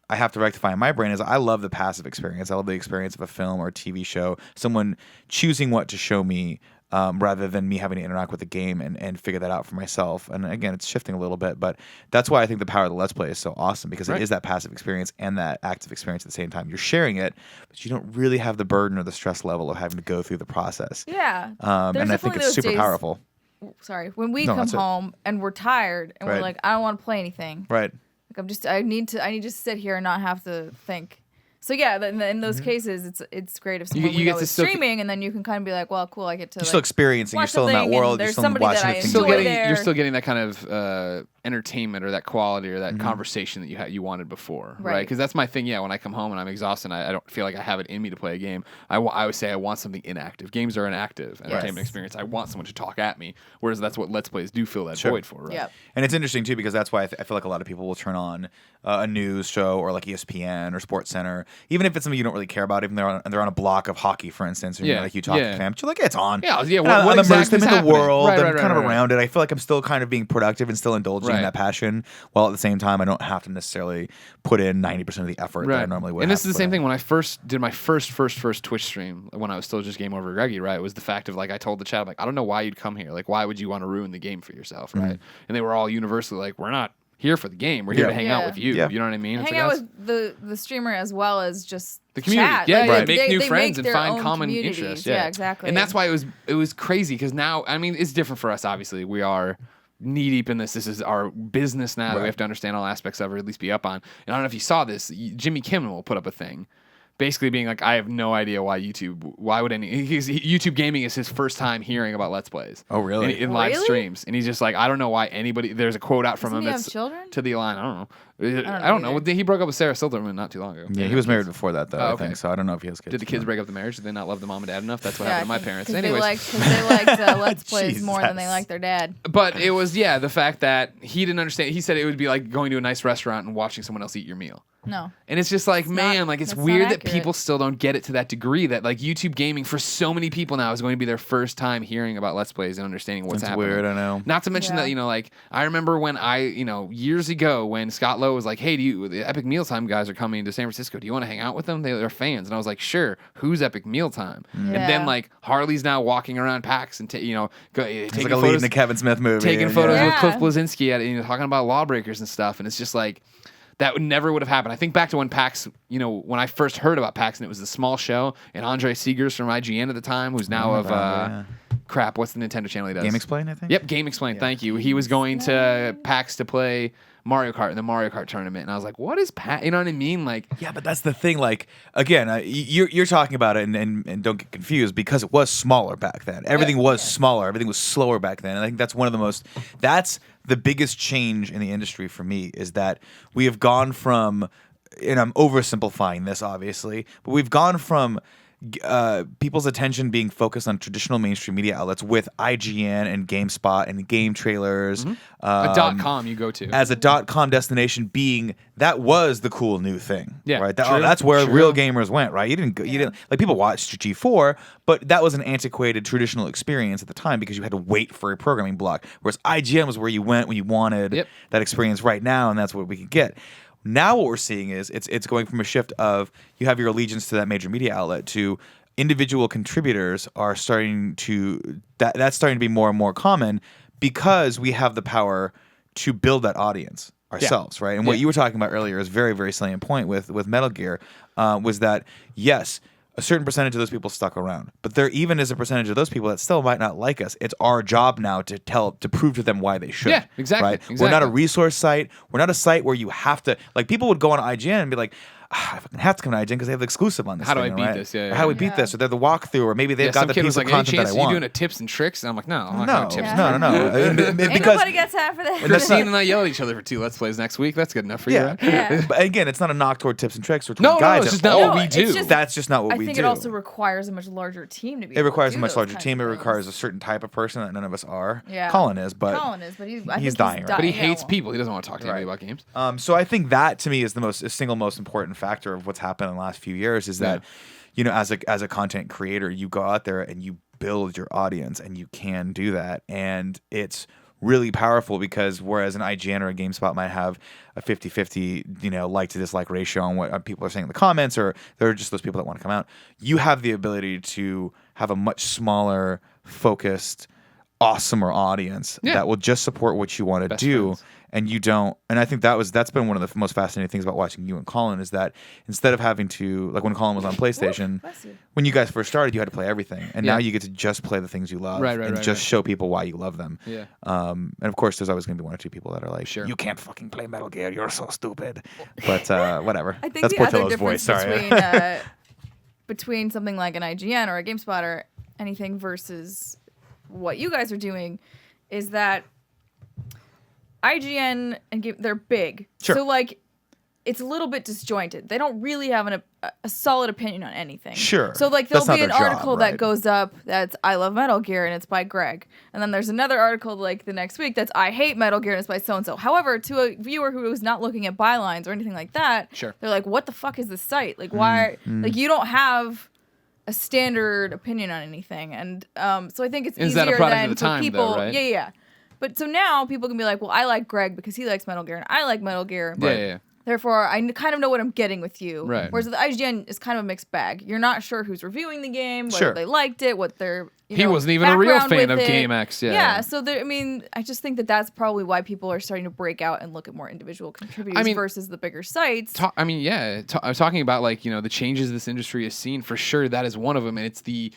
I have to rectify in my brain, is I love the passive experience. I love the experience of a film or a TV show, someone choosing what to show me. Rather than me having to interact with the game and figure that out for myself. And again, it's shifting a little bit, but that's why I think the power of the Let's Play is so awesome, because it is that passive experience and that active experience at the same time. You're sharing it, but you don't really have the burden or the stress level of having to go through the process. Yeah. And I think it's super powerful. Sorry. When we come home and we're tired and we're like, I don't want to play anything. Right. Like I need to sit here and not have to think. So yeah, in those cases, it's great if someone is streaming, and then you can kind of be like, well, cool, I get to. You're still experiencing. You're still in that world. You're still watching it. You're still getting that kind of entertainment or that quality or that conversation that you wanted before, right? Because that's my thing. Yeah, when I come home and I'm exhausted, and I don't feel like I have it in me to play a game. I always say I want something inactive. Games are an active entertainment experience. I want someone to talk at me, whereas that's what Let's Plays do fill that void for, right? Yep. And it's interesting too, because that's why I feel like a lot of people will turn on a news show or like ESPN or SportsCenter, even if it's something you don't really care about. Even they're on a block of hockey, for instance, or like you talk to fam, but you're like, it's on. Yeah. I'm immersed in the world. I'm kind of around it. I feel like I'm still kind of being productive and still indulging in that passion, while at the same time I don't have to necessarily put in 90% of the effort that I normally would. And this is the same thing when I first did my first Twitch stream, when I was still just Game Over Greggy, right? It was the fact of like, I told the chat, like, I don't know why you'd come here. Like, why would you want to ruin the game for yourself, right? And they were all universally like, we're not here for the game. We're here to hang out with you. You know what I mean? Hang out with the streamer as well as just the community. Chat. Yeah, make new friends and find common interests. Yeah, exactly. And that's why it was crazy, because now, I mean, it's different for us, obviously. We are knee deep in this. This is our business now that we have to understand all aspects of, or at least be up on. And I don't know if you saw this. Jimmy Kimmel will put up a thing basically being like, I have no idea why YouTube gaming is his first time hearing about Let's Plays. Oh, really? In live streams. And he's just like, I don't know why anybody, there's a quote out from him. Doesn't he have children? To the line, I don't know. I don't know. He broke up with Sarah Silverman not too long ago. Yeah, he was married before that, though, I think. So I don't know if he has kids. Did the kids break up the marriage? Did they not love the mom and dad enough? That's what happened to my parents. Anyways. They liked Let's Plays more than they liked their dad. But it was, the fact that he didn't understand. He said it would be like going to a nice restaurant and watching someone else eat your meal. No. And it's just like, it's weird that people still don't get it to that degree, that like YouTube gaming for so many people now is going to be their first time hearing about Let's Plays and understanding what's happening. Weird, I know. Not to mention that, like I remember when years ago when Scott Lowe was like, hey, the Epic Mealtime guys are coming to San Francisco. Do you want to hang out with them? They're fans. And I was like, sure. Who's Epic Mealtime? And then like Harley's now walking around PAX and taking like photos. a lead in the Kevin Smith movie. Taking photos with Cliff Bleszinski talking about Lawbreakers and stuff. And it's just like, that never would have happened. I think back to when PAX, when I first heard about PAX and it was a small show, and Andre Segers from IGN at the time, who's now crap, what's the Nintendo channel he does? Game Explain, I think? Yep, Game Explain, thank you. He was going to PAX to play Mario Kart in the Mario Kart tournament, and I was like, what is PAX? You know what I mean? Like, yeah, but that's the thing. Like, again, you're talking about it, and don't get confused, because it was smaller back then. Everything was smaller. Everything was slower back then. And I think that's one of that's the biggest change in the industry for me, is that we have gone from, and I'm oversimplifying this obviously, but we've gone from people's attention being focused on traditional mainstream media outlets with IGN and GameSpot and game trailers. a .com you go to. As a .com destination that was the cool new thing. Yeah, right? That's where real gamers went, right? You didn't like, people watched G4, but that was an antiquated traditional experience at the time because you had to wait for a programming block. Whereas IGN was where you went when you wanted that experience right now, and that's what we could get. Now what we're seeing is it's going from a shift of you have your allegiance to that major media outlet to individual contributors are starting to that's starting to be more and more common because we have the power to build that audience ourselves, right? And what you were talking about earlier is a very, very salient point with Metal Gear, was that yes, a certain percentage of those people stuck around, but there even is a percentage of those people that still might not like us. It's our job now to prove to them why they should. Yeah, exactly. Right? Exactly. We're not a resource site. We're not a site where you have to, like, people would go on IGN and be like, I fucking have to come to IGN because they have the exclusive on this. How do I thing, beat right? this? Yeah, or how do we beat this? Or they're the walkthrough, or maybe they've got some the kid piece was of like, content any that chance I you want. doing a tips and tricks? And I'm like, no, I'm not doing tips and No. Ain't Because nobody got time for that. Christine and I yell at each other for 2 Let's Plays next week. That's good enough for you, right? Yeah. But again, it's not a knock toward tips and tricks or toward No, guides. it's just not what we do. That's just not what we do. I think it also requires a much larger team to be. It requires a much much larger team. It requires a certain type of person that none of us are. Yeah. Colin is, but he's dying. Right? But he hates people. He doesn't want to talk to anybody about games. So I think that to me is the single most important factor of what's happened in the last few years is that, as a content creator, you go out there and you build your audience, and you can do that, and it's really powerful because whereas an IGN or a GameSpot might have a 50-50, like to dislike ratio on what people are saying in the comments, or there are just those people that want to come out, you have the ability to have a much smaller, focused, awesomer audience that will just support what you want to do. Friends. And you don't, and I think that's been one of the most fascinating things about watching you and Colin is that instead of having to, like when Colin was on PlayStation, when you guys first started, you had to play everything, and now you get to just play the things you love, and show people why you love them. Yeah. And of course, there's always going to be 1 or 2 people that are like, you can't fucking play Metal Gear, you're so stupid. But whatever. I think that's the Portillo's other difference voice. between something like an IGN or a GameSpot or anything versus what you guys are doing is that IGN and they're big, so like it's a little bit disjointed. They don't really have a solid opinion on anything. Sure. So like there'll be an article right? that goes up that's I love Metal Gear and it's by Greg, and then there's another article like the next week that's I hate Metal Gear and it's by so and so. However, to a viewer who is not looking at bylines or anything like that, they're like, what the fuck is this site? Like why? Like you don't have a standard opinion on anything, and so I think it's easier that a product than of the time, for people. though, right? Yeah. But so now people can be like, well, I like Greg because he likes Metal Gear, and I like Metal Gear. Yeah. Therefore, I kind of know what I'm getting with you. Right. Whereas the IGN is kind of a mixed bag. You're not sure who's reviewing the game, whether they liked it, what their he wasn't even a real fan of GameX. Yeah. So I just think that that's probably why people are starting to break out and look at more individual contributors versus the bigger sites. Talking about like the changes this industry has seen, for sure that is one of them, and it's the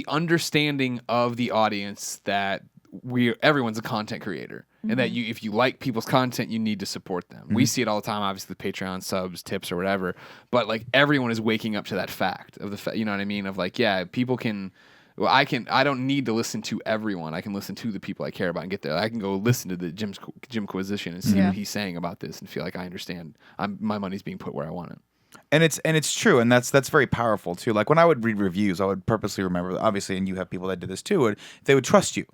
understanding of the audience that everyone's a content creator, and that if you like people's content, you need to support them. We see it all the time, obviously, with Patreon subs, tips, or whatever. But like everyone is waking up to that fact of you know what I mean? Of like, people can well, I don't need to listen to everyone. I can listen to the people I care about and get there. I can go listen to the Jimquisition and see what he's saying about this and feel like I understand. My money's being put where I want it. And it's true, and that's very powerful too. Like when I would read reviews, I would purposely remember, obviously, and you have people that did this too. They would trust you.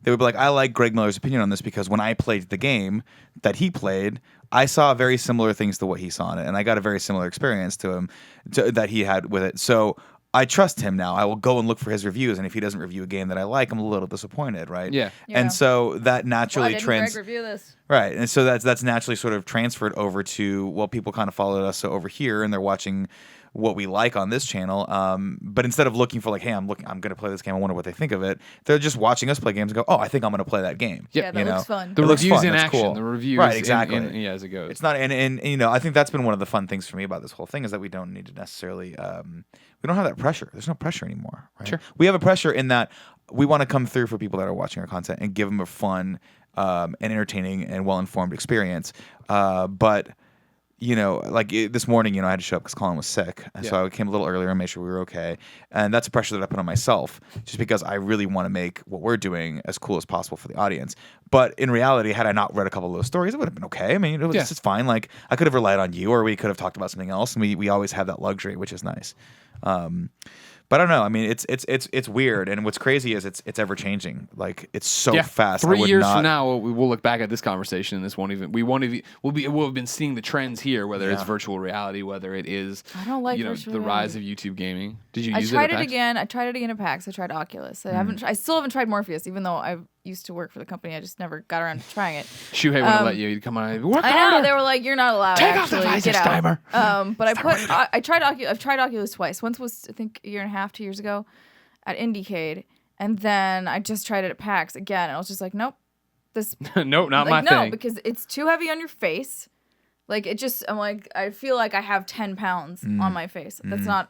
They would be like, I like Greg Miller's opinion on this because when I played the game that he played, I saw very similar things to what he saw in it, and I got a very similar experience to him that he had with it. So I trust him now. I will go and look for his reviews, and if he doesn't review a game that I like, I'm a little disappointed, right? Yeah. And so that naturally Greg review this? Right, and so that's naturally sort of transferred over to, well, people kind of followed us over here, and they're watching what we like on this channel. But instead of looking for like, hey, I'm going to play this game, I wonder what they think of it. They're just watching us play games and go, oh, I think I'm going to play that game. Yeah, that looks fun. The looks reviews fun. in That's action. cool. The reviews, right? Exactly. As it goes. It's not, and I think that's been one of the fun things for me about this whole thing is that we don't need to necessarily, we don't have that pressure. There's no pressure anymore. Right? Sure. We have a pressure in that we want to come through for people that are watching our content and give them a fun, and entertaining and well-informed experience. But like this morning, I had to show up because Colin was sick. And so I came a little earlier and made sure we were okay. And that's a pressure that I put on myself just because I really want to make what we're doing as cool as possible for the audience. But in reality, had I not read a couple of those stories, it would have been okay. I mean, it's just fine. Like I could have relied on you, or we could have talked about something else. And we always have that luxury, which is nice. But I don't know. I mean, it's weird, and what's crazy is it's ever changing. Like it's so fast. 3 years from now, we'll look back at this conversation, and we'll have been seeing the trends here, whether it's virtual reality, whether it is I don't like virtual the reality. rise of YouTube gaming. Did you I use tried it at it PAX? again. I tried it again at PAX. I tried Oculus. I still haven't tried Morpheus, even though I used to work for the company. I just never got around to trying it. Shuhei wouldn't let you. He'd come on. Work I know harder. they were like, "You're not allowed." Take off the actually. visor, Get out. Steimer. But I've tried Oculus twice. Once was I think a year and a half, 2 years ago, at Indiecade, and then I just tried it at PAX again. And I was just like, "Nope, this nope, not my thing." No, because it's too heavy on your face. Like I'm like, I feel like I have 10 pounds on my face. That's not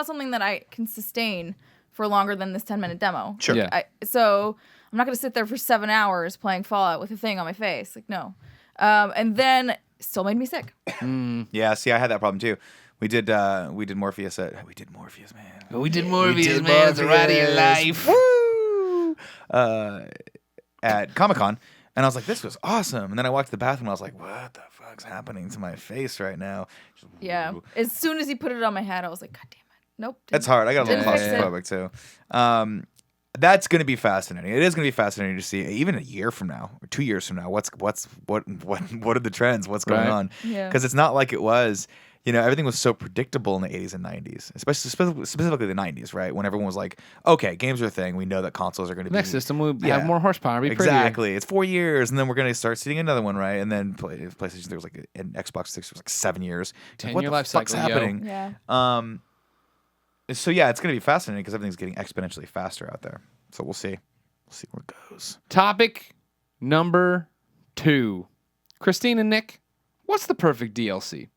something that I can sustain for longer than this 10-minute demo. Sure. Yeah. So I'm not gonna sit there for 7 hours playing Fallout with a thing on my face. Like no. And then still made me sick. Yeah. See, I had that problem too. We did Morpheus man. We did Morpheus, man. It's a ride of your life. Woo! At Comic-Con, and I was like, this was awesome. And then I walked to the bathroom, and I was like, what the fuck's happening to my face right now? Just, Yeah. As soon as he put it on my head, I was like, God damn it. Nope. That's hard. I got a little Didn't fix it. claustrophobic too. That's going to be fascinating. It is going to be fascinating to see, even a year from now or 2 years from now, what are the trends? What's going on? Yeah. Because it's not like it was. Everything was so predictable in the 80s and 90s, specifically the 90s, right? When everyone was like, okay, games are a thing. We know that consoles are going to be... Next system will have more horsepower. Be exactly. It's 4 years, and then we're going to start seeing another one, right? And then PlayStation, there was like an Xbox 6 was like 7 years. 10-year life fuck's cycle, happening? Yeah. So yeah, it's going to be fascinating because everything's getting exponentially faster out there. So we'll see. We'll see where it goes. Topic number 2. Kristine and Nick, what's the perfect DLC?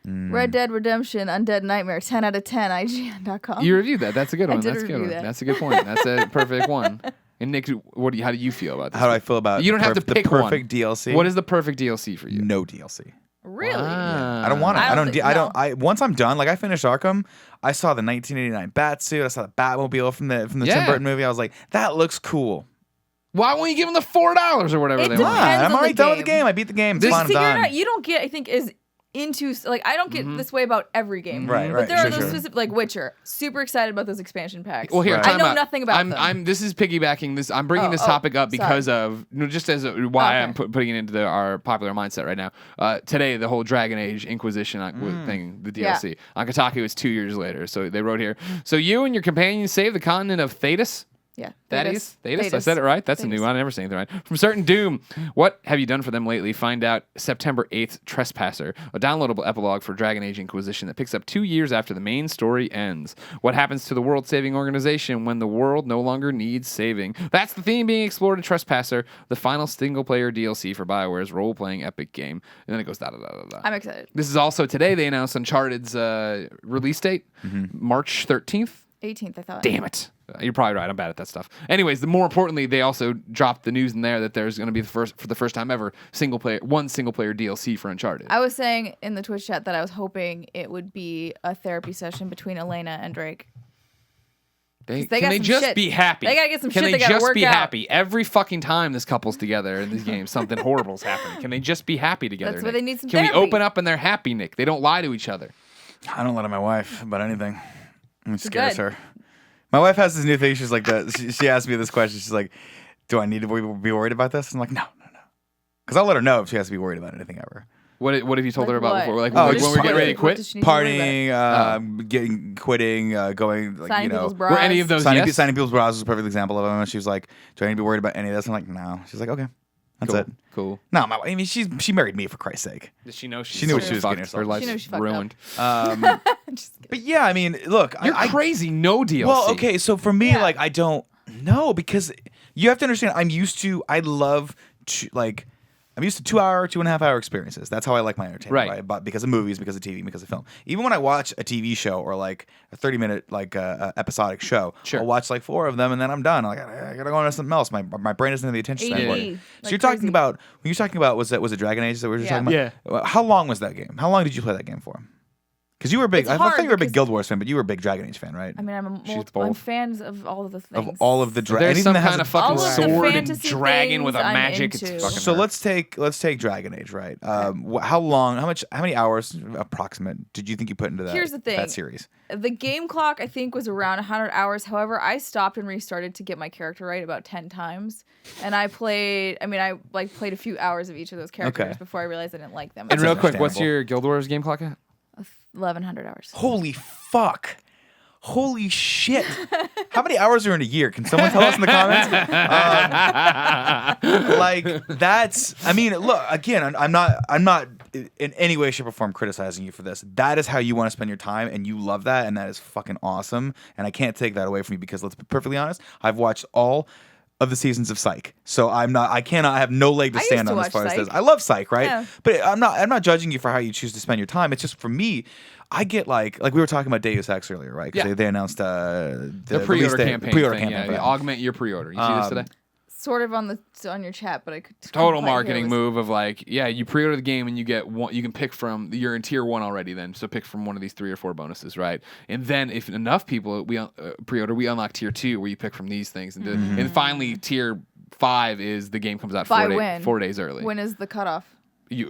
Red Dead Redemption, Undead Nightmare, 10 out of 10, IGN.com. You reviewed that. That's a good one. did That's a good review one. that. That's a good point. That's a perfect one. And Nick, how do you feel about this? How do I feel about You don't have to the pick perfect one. DLC? What is the perfect DLC for you? No DLC. Really? I don't want it. Once I'm done, like I finished Arkham, I saw the 1989 Batsuit, I saw the Batmobile from the Tim Burton movie. I was like, that looks cool. Why won't you give them the $4 or whatever It they depends want? on I'm the already done with the game. game. I beat the game. It's See, fine. I'm done. you don't get, I think, is into, like, I don't get this way about every game. Right, But there are those sure. specific, like Witcher, super excited about those expansion packs. Well, here, Right. time I know out. nothing about them. This is piggybacking this. I'm bringing this topic up because of just as why I'm putting it into our popular mindset right now. Today, the whole Dragon Age Inquisition thing, the DLC on Kotaku is 2 years later. So they wrote here. So you and your companions saved the continent of Thetis. Yeah. Thetis? I said it right. That's a new one. I never say anything right. From certain doom. What have you done for them lately? Find out September 8th, Trespasser, a downloadable epilogue for Dragon Age Inquisition that picks up 2 years after the main story ends. What happens to the world-saving organization when the world no longer needs saving? That's the theme being explored in Trespasser, the final single-player DLC for BioWare's role-playing epic game. And then it goes da-da-da-da-da. I'm excited. This is also today they announced Uncharted's release date, March 13th. 18th, I thought. Damn it. You're probably right. I'm bad at that stuff. Anyways, more importantly, they also dropped the news in there that there's going to be for the first time ever single player DLC for Uncharted. I was saying in the Twitch chat that I was hoping it would be a therapy session between Elena and Drake. They can got they some just shit. be happy? They gotta get some can shit they they gotta just work be out. happy? Every fucking time this couple's together in these games, something horrible's happening. Can they just be happy together? That's why Nick? they need some Can therapy. we open up and they're happy, Nick? They don't lie to each other. I don't lie to my wife about anything. It scares good. her. My wife has this new thing. She's like, she asked me this question. She's like, do I need to be worried about this? I'm like, no. Because I'll let her know if she has to be worried about anything ever. What have you told Like her about what? before? Like Oh, when just we're getting ready to What quit? does she need to worry about? Partying, quitting, going, like, Signing people's bras. Were any of those signing yes? people's bras is a perfect example of it. And she was like, do I need to be worried about any of this? I'm like, no. She's like, okay. That's Cool. it. Cool. No, I mean, she married me for Christ's sake. Did she know She knew what she was getting Her herself. life's She knew she fucked ruined. Just kidding. But yeah, I mean, look, You're I crazy. No DLC. well, okay, so for me, Yeah. like, I don't know because you have to understand. I'm used to 2.5 to 2.5 hour experiences. That's how I like my entertainment, Right. right? But because of movies, because of TV, because of film. Even when I watch a TV show or like a 30-minute like episodic show, Sure. I'll watch like 4 of them and then I'm done. Like I gotta go on to something else. My brain doesn't have the attention span. ADD, for it. like So you're talking crazy. about when you're talking about was it Dragon Age that we were just Yeah. talking about? Yeah. How long was that game? How long did you play that game for? Because you were a big. It's I thought hard you were a big because- Guild Wars fan, but you were a big Dragon Age fan, right? I mean, I'm both. fans of all of the things. Of all of the There's anything some that has kind a of fucking All of the sword and fantasy dragon with a things I'm magic. into. It's fucking So hurts. let's take Dragon Age, right? How many hours approximate did you think you put into that? Here's the thing. that series. The game clock, I think, was around 100 hours. However, I stopped and restarted to get my character right about 10 times. And I played a few hours of each of those characters Okay. before I realized I didn't like them. And real quick, what's understandable. your Guild Wars game clock at? 1,100 hours. Holy fuck! Holy shit! How many hours are in a year? Can someone tell us in the comments? Like that's. I mean, look again. I'm not in any way, shape, or form criticizing you for this. That is how you want to spend your time, and you love that, and that is fucking awesome. And I can't take that away from you because let's be perfectly honest. I've watched all of the seasons of Psych, so I have no leg to I used stand to on as watch far as Psych. this. I love Psych, right? Yeah. But I'm not judging you for how you choose to spend your time. It's just for me. I get like we were talking about Deus Ex earlier, right? Because Yeah. they announced The release pre-order date- campaign. pre-order thing, campaign. yeah. Augment your pre-order. You see this today? Sort of on your chat, but I could Total quite hear marketing it was- move of like, yeah, you pre-order the game and you get one. You can pick from you're in tier 1 already. Then so pick from one of these 3 or 4 bonuses, right? And then if enough people pre-order, we unlock tier 2 where you pick from these things, and and finally tier 5 is the game comes out By 4 days early. When is the cutoff?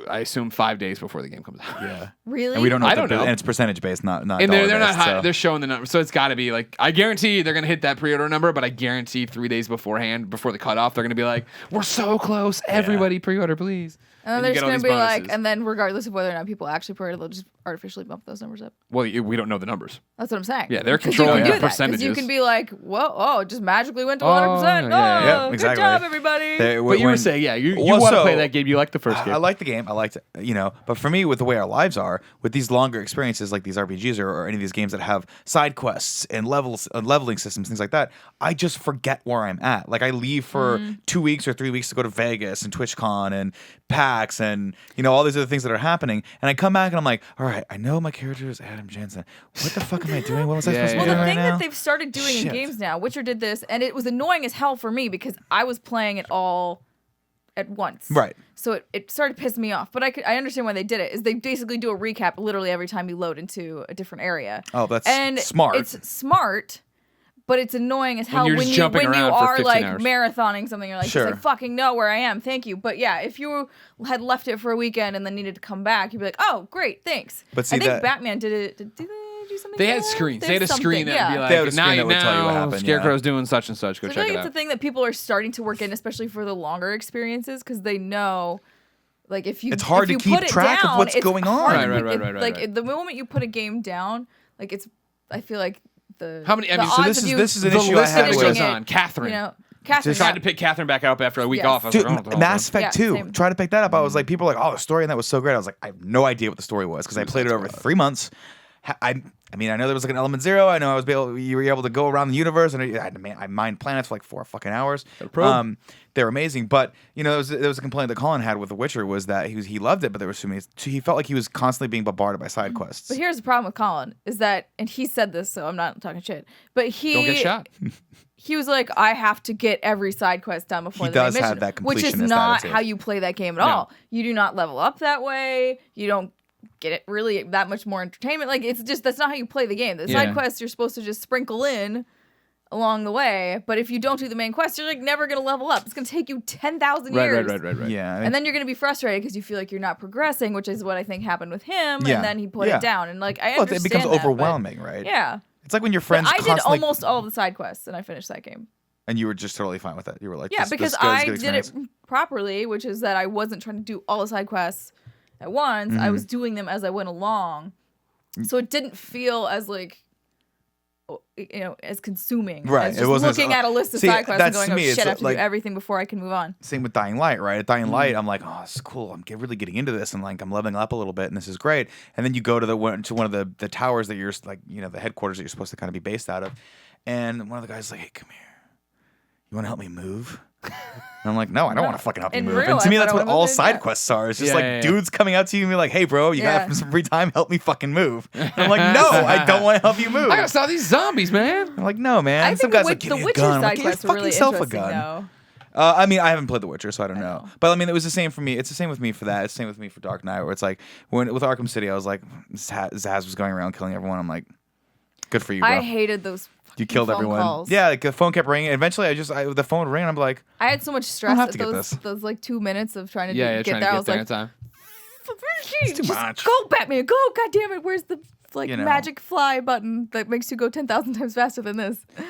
I assume 5 days before the game comes out. Yeah. Really? And we don't know. I don't know. And it's percentage based, not. And they're not dollar-based, high, so- they're showing the number, so it's got to be like I guarantee they're gonna hit that pre-order number, but I guarantee 3 days beforehand, before the cutoff, they're gonna be like, "We're so close, everybody pre-order, please." And then you they're get just all gonna these be like, bonuses. and then regardless of whether or not people actually pre-order, they'll just artificially bump those numbers up. Well, we don't know the numbers. That's what I'm saying. Yeah, they're 'Cause controlling you the can do that, 'cause percentages. You can be like, whoa, oh, it just magically went to Oh, 100%. yeah, yeah, Good exactly. job, everybody. But you were saying, yeah, you Well, want to so, play that game. You like the first game. I like the game. I liked it, But for me, with the way our lives are, with these longer experiences like these RPGs or any of these games that have side quests and leveling systems, things like that, I just forget where I'm at. Like I leave for 2 weeks or 3 weeks to go to Vegas and TwitchCon and PAX and all these other things that are happening, and I come back and I'm like, all right, I know my character is Adam Jensen. What the fuck am I doing? What was I Yeah, supposed to yeah, be Well, doing the right thing now? that they've started doing in Shit. games now, Witcher did this, and it was annoying as hell for me because I was playing it all at once. Right. So it started pissing me off. But I understand why they did it. Is they basically do a recap literally every time you load into a different area. Oh, that's and smart. It's smart, but it's annoying as hell you're when just you jumping when you around for are 15 like hours. marathoning something. You're like, Sure. just like fucking know where I am. Thank you. But yeah, if you had left it for a weekend and then needed to come back, you'd be like, oh great, thanks. But see I think that- Batman did it. Did they do something? They had similar? screens. They did had a screen something, that would be yeah. They had like, a screen that would tell you what happened, Scarecrow's doing such and such. Go So I check feel it like it's out. a thing that people are starting to work in, especially for the longer experiences, because they know, like, if you It's hard if to you keep put it track of down, what's it's going on. hard to Right, keep- right, right, right, Like right. the moment you put a game down, like I feel like the How many? I the mean, so odds this of is- you this is an the issue I list had that with- goes finishing on. Catherine. Catherine Just tried to pick Catherine back up after a week Yes. off. I was Dude, like, I don't know what Mass the hell Effect Yeah, 2. same. Try to pick that up. I was like, people were like, oh, the story in that was so great. I was like, I have no idea what the story was because I played it over 3 months. I mean, I know there was like an Element Zero. I know you were able to go around the universe, and I mined planets for like 4 fucking hours. They're amazing, but there was a complaint that Colin had with The Witcher was that he loved it, but there was too many. He felt like he was constantly being bombarded by side quests. But here's the problem with Colin is that, and he said this, so I'm not talking shit. But Don't get shot. He was like, I have to get every side quest done before He the main does mission, have that which is completionist not attitude. how you play that game at all. You do not level up that way. You don't get it really that much more entertainment. Like it's just that's not how you play the game. The Yeah. side quests you're supposed to just sprinkle in along the way. But if you don't do the main quest, you're like never gonna level up. It's gonna take you 10,000 years. Right. Yeah. I mean, And then you're gonna be frustrated because you feel like you're not progressing, which is what I think happened with him. Yeah. And then he put Yeah. it down, and like I well, understand it becomes that, but- overwhelming, right? Yeah. It's like when your But friends I did constantly almost all the side quests, and I finished that game. and you were just totally fine with it. You were like, Yeah, this, because this goes, I good did it experience. properly, which is that I wasn't trying to do all the side quests at once. I Mm-hmm. was doing them as I went along, so it didn't feel as like, as consuming. Right, As it just wasn't looking as- at a list of See, side quests and that's going, to "Oh me, it's shit, I have to like- do everything before I can move on." Same with Dying Light, right? At Dying Mm-hmm. Light, I'm like, oh, this is cool. I'm really getting into this, and like I'm leveling up a little bit, and this is great. And then you go to one of the towers that you're like, the headquarters that you're supposed to kind of be based out of, and one of the guys is like, hey, come here. You want to help me move? And I'm like, no, I don't want to fucking help you In move. real And to me, life, that's I what don't all wanna do side that. quests are. It's just Yeah, like yeah, yeah. dudes coming out to you and be like, hey, bro, you Yeah. got some free time? Help me fucking move. And I'm like, no, I don't want to help you move. I gotta stop these zombies, man. I'm like, no, man. I Some think guys like, the give me a Witcher gun. I'm like, side get your quests were really fucking self a interesting, gun. though. I mean, I haven't played The Witcher, so I don't know. know. But I mean, it was the same for me. It's the same with me for that. It's the same with me for Dark Knight, where it's like with Arkham City, I was like, Zaz was going around killing everyone. I'm like, good for you, bro. I hated those. You killed phone everyone. calls. Yeah, like the phone kept ringing. Eventually, the phone would ring, and I'm like, I had so much stress have at to get those this. those like 2 minutes of trying to Yeah, get trying there. I to was get there in like, time. It's too just much. go, Batman, go! God damn it! Where's the You know. magic fly button that makes you go 10,000 times faster than this? you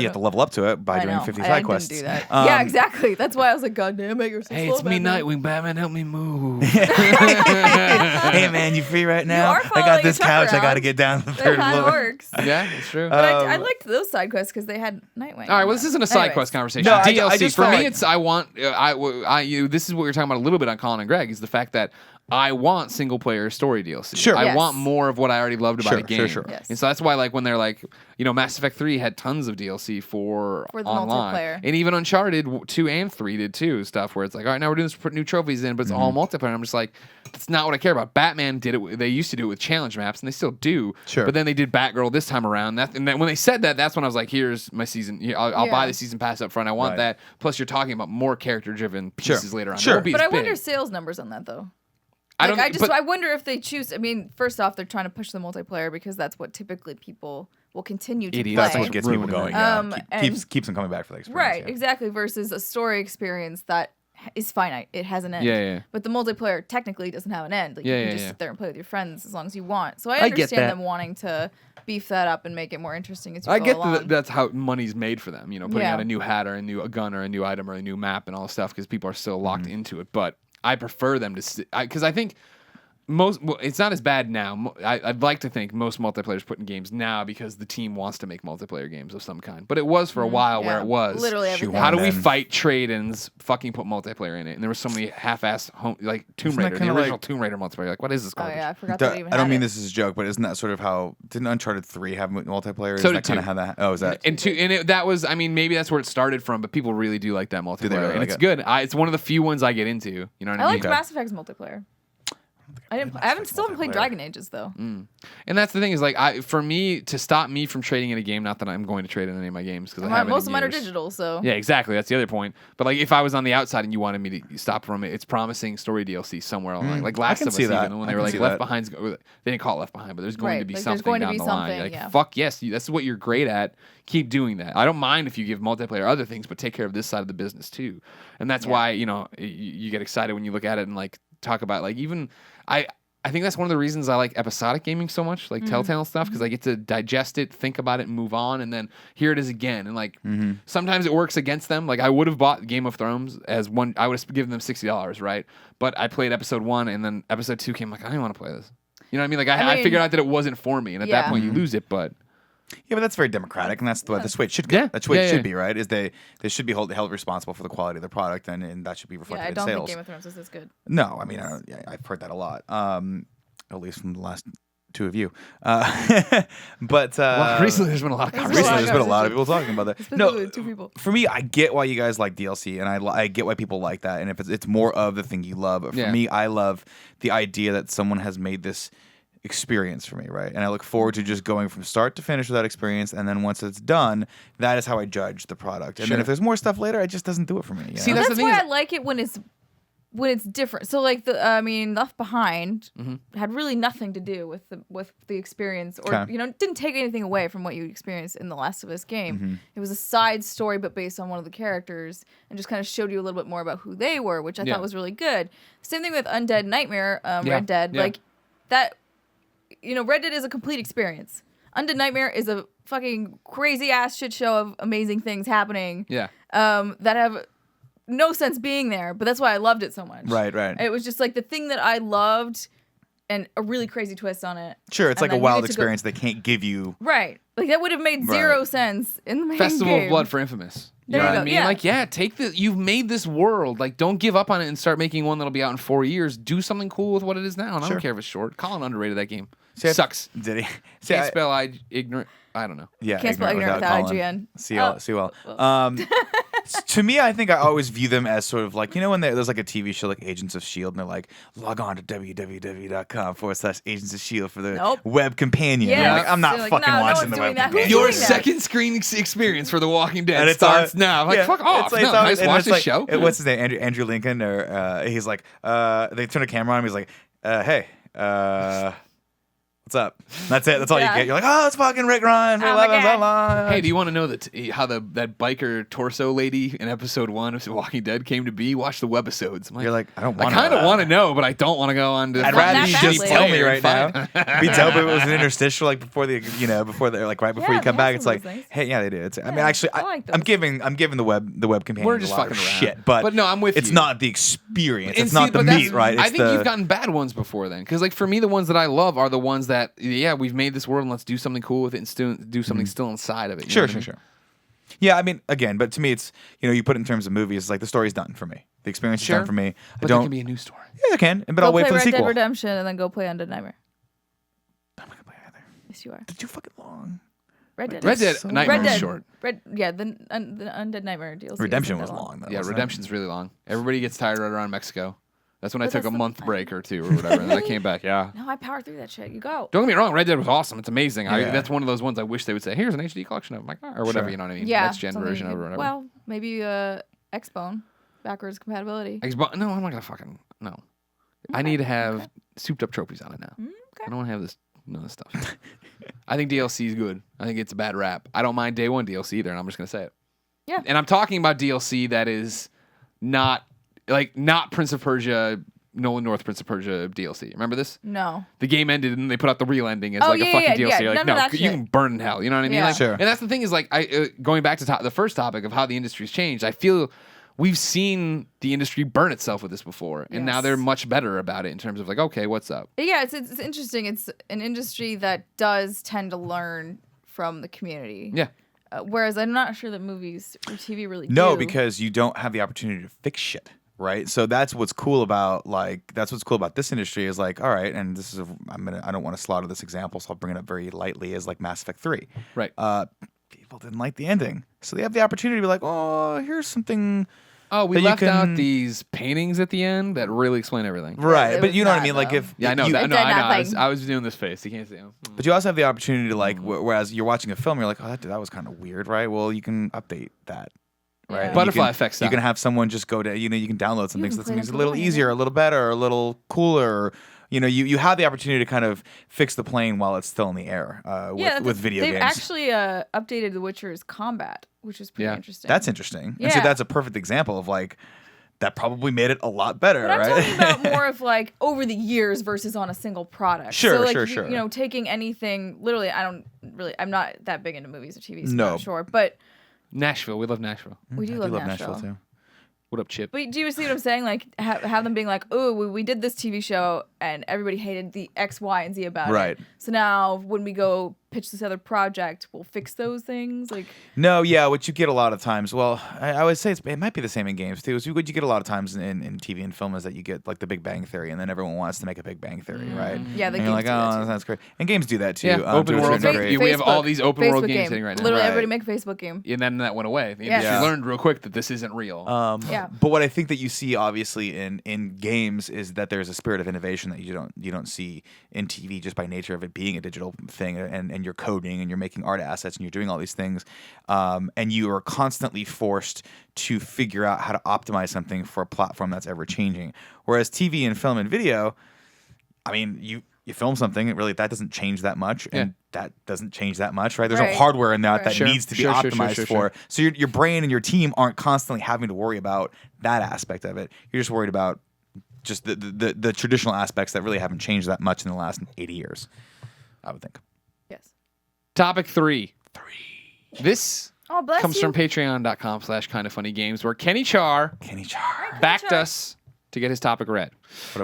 have to level up to it by I doing know. 50 I side didn't quests. do that. Yeah, exactly. That's why I was like, God damn it, you're so Hey, slow, it's me, Batman. Nightwing. Batman, help me move. Hey, man, you free right now? are I got following this your truck couch. I got to around. get down to the That's third how it floor. works. Yeah, it's true. But I liked those side quests because they had Nightwing. All right, well, this isn't a side Anyways. quest conversation. No, I DLC. just For felt me, like- it's I want. This is what we were talking about a little bit on Colin and Greg. Is the fact that I want single player story DLC. Sure. I Yes. want more of what I already loved about a game. Sure. Yes. And so that's why, like, when they're like, Mass Effect 3 had tons of DLC for the online, multiplayer. and even Uncharted 2 and 3 did too. Stuff where it's like, all right, now we're doing this to put new trophies in, but it's all multiplayer. And I'm just like, that's not what I care about. Batman did it. They used to do it with challenge maps, and they still do. Sure. But then they did Batgirl this time around. And then when they said that, that's when I was like, here's my season. I'll buy Yeah. the season pass up front. I want Right. that. Plus, you're talking about more character-driven Sure. pieces later on. Sure. It won't be But as I wonder big. sales numbers on that though. I Like, don't. but- I wonder if they choose. I mean, first off, they're trying to push the multiplayer because that's what typically people will continue to Idiots. play. That's what gets people Ruining going. it. Yeah. And- Keeps them coming back for the experience. Right, yeah. exactly. Versus a story experience that is finite. It has an end. Yeah. But the multiplayer technically doesn't have an end. Like Yeah, you can yeah, just yeah. sit there and play with your friends as long as you want. So I I get understand that. them wanting to beef that up and make it more interesting as you I go get along. that that's how money's made for them, putting Yeah. out a new hat or a gun or a new item or a new map and all this stuff because people are still locked into it. But I prefer them to, because I think it's not as bad now. I'd like to think most multiplayers put in games now because the team wants to make multiplayer games of some kind. But it was for a while where Yeah. it was Literally everything. Shoehorn how do we them. fight trade-ins? Fucking put multiplayer in it, and there were so many half-ass Tomb Isn't that Raider, the kinda original like- Tomb Raider multiplayer. Like, what is this Oh garbage? yeah, I forgot that it even I don't had mean it. this is a joke, but isn't that sort of how didn't Uncharted 3 have multiplayer? So Is did that kind of 2. how that? Oh, is that? That was, I mean, maybe that's where it started from, but people really do like that multiplayer, really and like it's it? good. It's one of the few ones I get into. You know what I I mean? liked Mass Effect's multiplayer. I still haven't played multiplayer. Dragon Ages though. And that's the thing is like for me to stop me from trading in a game. Not that I'm going to trade in any of my games because I haven't. Most in of mine are years. digital, so Yeah, exactly. That's the other point. But like, if I was on the outside and you wanted me to stop from it, it's promising story DLC somewhere along, like Last can of Us. see that. Even when I they were can like see Left that. Behind's, they didn't call it Left Behind, but there's going Right, to be like, there's something going to down be the line. something, You're like, yeah. fuck yes, that's what you're great at. Keep doing that. I don't mind if you give multiplayer other things, but take care of this side of the business too. And that's why you get excited when you look at it and like talk about like even I think that's one of the reasons I like episodic gaming so much, like Telltale stuff, because I get to digest it, think about it, and move on, and then here it is again. And like sometimes it works against them. Like I would have bought Game of Thrones as one. I would have given them $60, right? But I played episode 1, and then episode 2 came. Like I don't want to play this. You know what I mean? Like I mean, figured out that it wasn't for me, and at that yeah. point you lose it. But Yeah, but that's very democratic, and that's the way it should go. Yeah. That's the way it Yeah, should yeah. be, right? Is they should be held responsible for the quality of their product, and that should be reflected yeah, I in don't sales. think Game of Thrones is as good. No, I mean I've heard that a lot, at least from the last two of you. But well, recently there's been a lot of There's conversation. recently there's been a conversation. lot of people talking about that. Specifically No, 2 people. for me, I get why you guys like DLC, and I get why people like that. And if it's more of the thing you love, for Yeah. me, I love the idea that someone has made this experience for me, right? And I look forward to just going from start to finish with that experience. And then once it's done, that is how I judge the product. And then Sure. if there's more stuff later, it just doesn't do it for me. You See, know? that's That's the thing why is- I like it when it's when it's different. So like Left Behind had really nothing to do with the experience, or didn't take anything away from what you experienced in the Last of Us game. It was a side story, but based on one of the characters, and just kind of showed you a little bit more about who they were, which I thought was really good. Same thing with Undead Nightmare, Red Dead, like that. Red Dead is a complete experience. Undead Nightmare is a fucking crazy ass shit show of amazing things happening. Yeah. That have no sense being there, but that's why I loved it so much. Right. It was just like the thing that I loved, and a really crazy twist on it. Sure, it's like a wild experience they can't give you. Right. Like that would have made zero sense in the main Festival game. of Blood for Infamous. You There know you what go. I mean? Yeah. Like, take you've made this world. Like, don't give up on it and start making one that'll be out in 4 years. Do something cool with what it is now. And I don't care if it's short. Colin underrated that game. Sucks. Did he? Can't spell ignorant. I don't know. Yeah, Can't spell ignorant without IGN. See well. To me, I think I always view them as sort of like, when there's like a TV show like Agents of S.H.I.E.L.D. and they're like, log on to www.com/Agents of S.H.I.E.L.D. for the web companion. Yeah. Like, I'm not So, like, fucking no watching one's the doing web that. Who's companion. Your doing that? second screen experience for The Walking Dead And it's starts now. Like, fuck off. It's Nice. Watch the like, show. What's his name? Andrew Lincoln, or he's like, they turn a camera on him. He's like, hey, what's up? That's it. That's all you get. You're like, oh, it's fucking Rick Ryan. Oh my God. Hey, do you want to know how that biker torso lady in episode 1 of The Walking Dead came to be? Watch the webisodes. You're like, I don't want I kind of want to know, but I don't want to go on to. I'd rather you just tell me right now. now. Be tell me it was an interstitial, like before the, like right before you come they back. have It's some like, of those things. hey, yeah, they do. I mean, actually, I like I'm those. giving the web companion We're just a lot of fucking around. shit, but no, I'm with it's you. not the experience. And It's not the but that's- meat, right? It's I think you've gotten bad ones before then, because like for me, the ones that I love are the ones that we've made this world and let's do something cool with it and still do something still inside of it. Sure. Yeah, I mean, again, but to me, it's you put it in terms of movies. It's like the story's done for me. The experience is done for me. But there can be a new story. Yeah, there can. But Go I'll wait play for the Red sequel. Dead Redemption and then go play Undead Nightmare. I'm not gonna play either. Yes, you are. They're too fucking long. Red Dead. Red Dead so Nightmare Red is Dead. short. The Undead Nightmare DLC. Redemption isn't was that long though. Yeah, wasn't it? Redemption's really long. Everybody gets tired right around Mexico. That's when I But took a that's the month fun. break or two or whatever, and then I came back. Yeah. No, I powered through that shit. You go. Don't get me wrong, Red Dead was awesome. It's amazing. Yeah. That's one of those ones I wish they would say, here's an HD collection of, like, or whatever, Sure. you know what I mean? Yeah. Next gen something version you of it or can- whatever. Well, maybe Xbone, backwards compatibility. Xbox, no, I'm not gonna fucking no. I need to have souped up trophies on it now. I don't want to have this none of this stuff. I think DLC is good. I think it's a bad rap. I don't mind day one DLC either, and I'm just gonna say it. Yeah. And I'm talking about DLC that is not Prince of Persia, Nolan North Prince of Persia DLC. Remember this? No. The game ended and they put out the real ending as Oh, a yeah, fucking yeah, DLC. yeah. You're like, None of no, that you shit. can burn in hell. You know what I mean? Yeah. Like, Sure. And that's the thing is like, going back to the first topic of how the industry's changed. I feel we've seen the industry burn itself with this before, and now Yes. they're much better about it in terms of like, okay, what's up? Yeah, it's interesting. It's an industry that does tend to learn from the community. Yeah. Whereas I'm not sure that movies or TV really No, do. because you don't have the opportunity to fix shit, right? So that's what's cool about this industry is like, all right, and this is I don't want to slaughter this example, so I'll bring it up very lightly, is like Mass Effect 3. Right. People didn't like the ending, so they have the opportunity to be like, oh, here's something. Oh, we that you left out can- these paintings at the end that really explain everything. Right, it but was you know what I not, mean? Like though. if Yeah, I know. you- I It know. did I nothing. was doing this face. You can't see him. But you also have the opportunity to like, whereas you're watching a film, you're like, oh, that was kind of weird, right? Well, you can update that, right? Yeah. You Butterfly can- effect You style. can have someone just go to, you can download some You things can that play makes that it a little beforehand, easier, yeah. a little better, a little cooler. You have the opportunity to kind of fix the plane while it's still in the air with video they've games. actually updated The Witcher's combat, which is pretty interesting. That's interesting. And so Yeah. that's a perfect example of like, that probably made it a lot better, But I'm right? talking about more of like over the years versus on a single product. Sure, so like, sure. You know, taking anything, literally, I'm not that big into movies or TV, so No. I'm not sure. But Nashville. We love Nashville. we do I love Nashville. too. What up, Chip? But do you see what I'm saying? Like, have them being like, oh, we did this TV show and everybody hated the X, Y, and Z about Right. it. So now when we go pitch this other project, we'll fix those things. Like, No, yeah, what you get a lot of times, well, I would say it might be the same in games too. Is what you get a lot of times in TV and film is that you get like the Big Bang Theory, and then everyone wants to make a Big Bang Theory, right? Yeah, the and you're like, games do that oh, too. that's great. And games do that too. Yeah, open to a world. certain degree. We have all Facebook- these open world Facebook games game. hitting right now. Literally, Right. everybody make a Facebook game. And then that went away. The Yeah. industry Yeah. learned real quick that this isn't real. Yeah. But what I think that you see obviously in games is that there's a spirit of innovation interaction that you don't see in TV just by nature of it being a digital thing, and you're coding and you're making art assets and you're doing all these things, and you are constantly forced to figure out how to optimize something for a platform that's ever changing. Whereas TV and film and video, I mean, you film something, that doesn't change that much, and that doesn't change that much, right? There's no hardware in that that needs to be optimized for. So your brain and your team aren't constantly having to worry about that aspect of it. You're just worried about just the traditional aspects that really haven't changed that much in the last 80 years, I would think. Yes. Topic 3. This comes you. from patreon.com/kindoffunnygames, where Kenny Char backed us to get his topic read.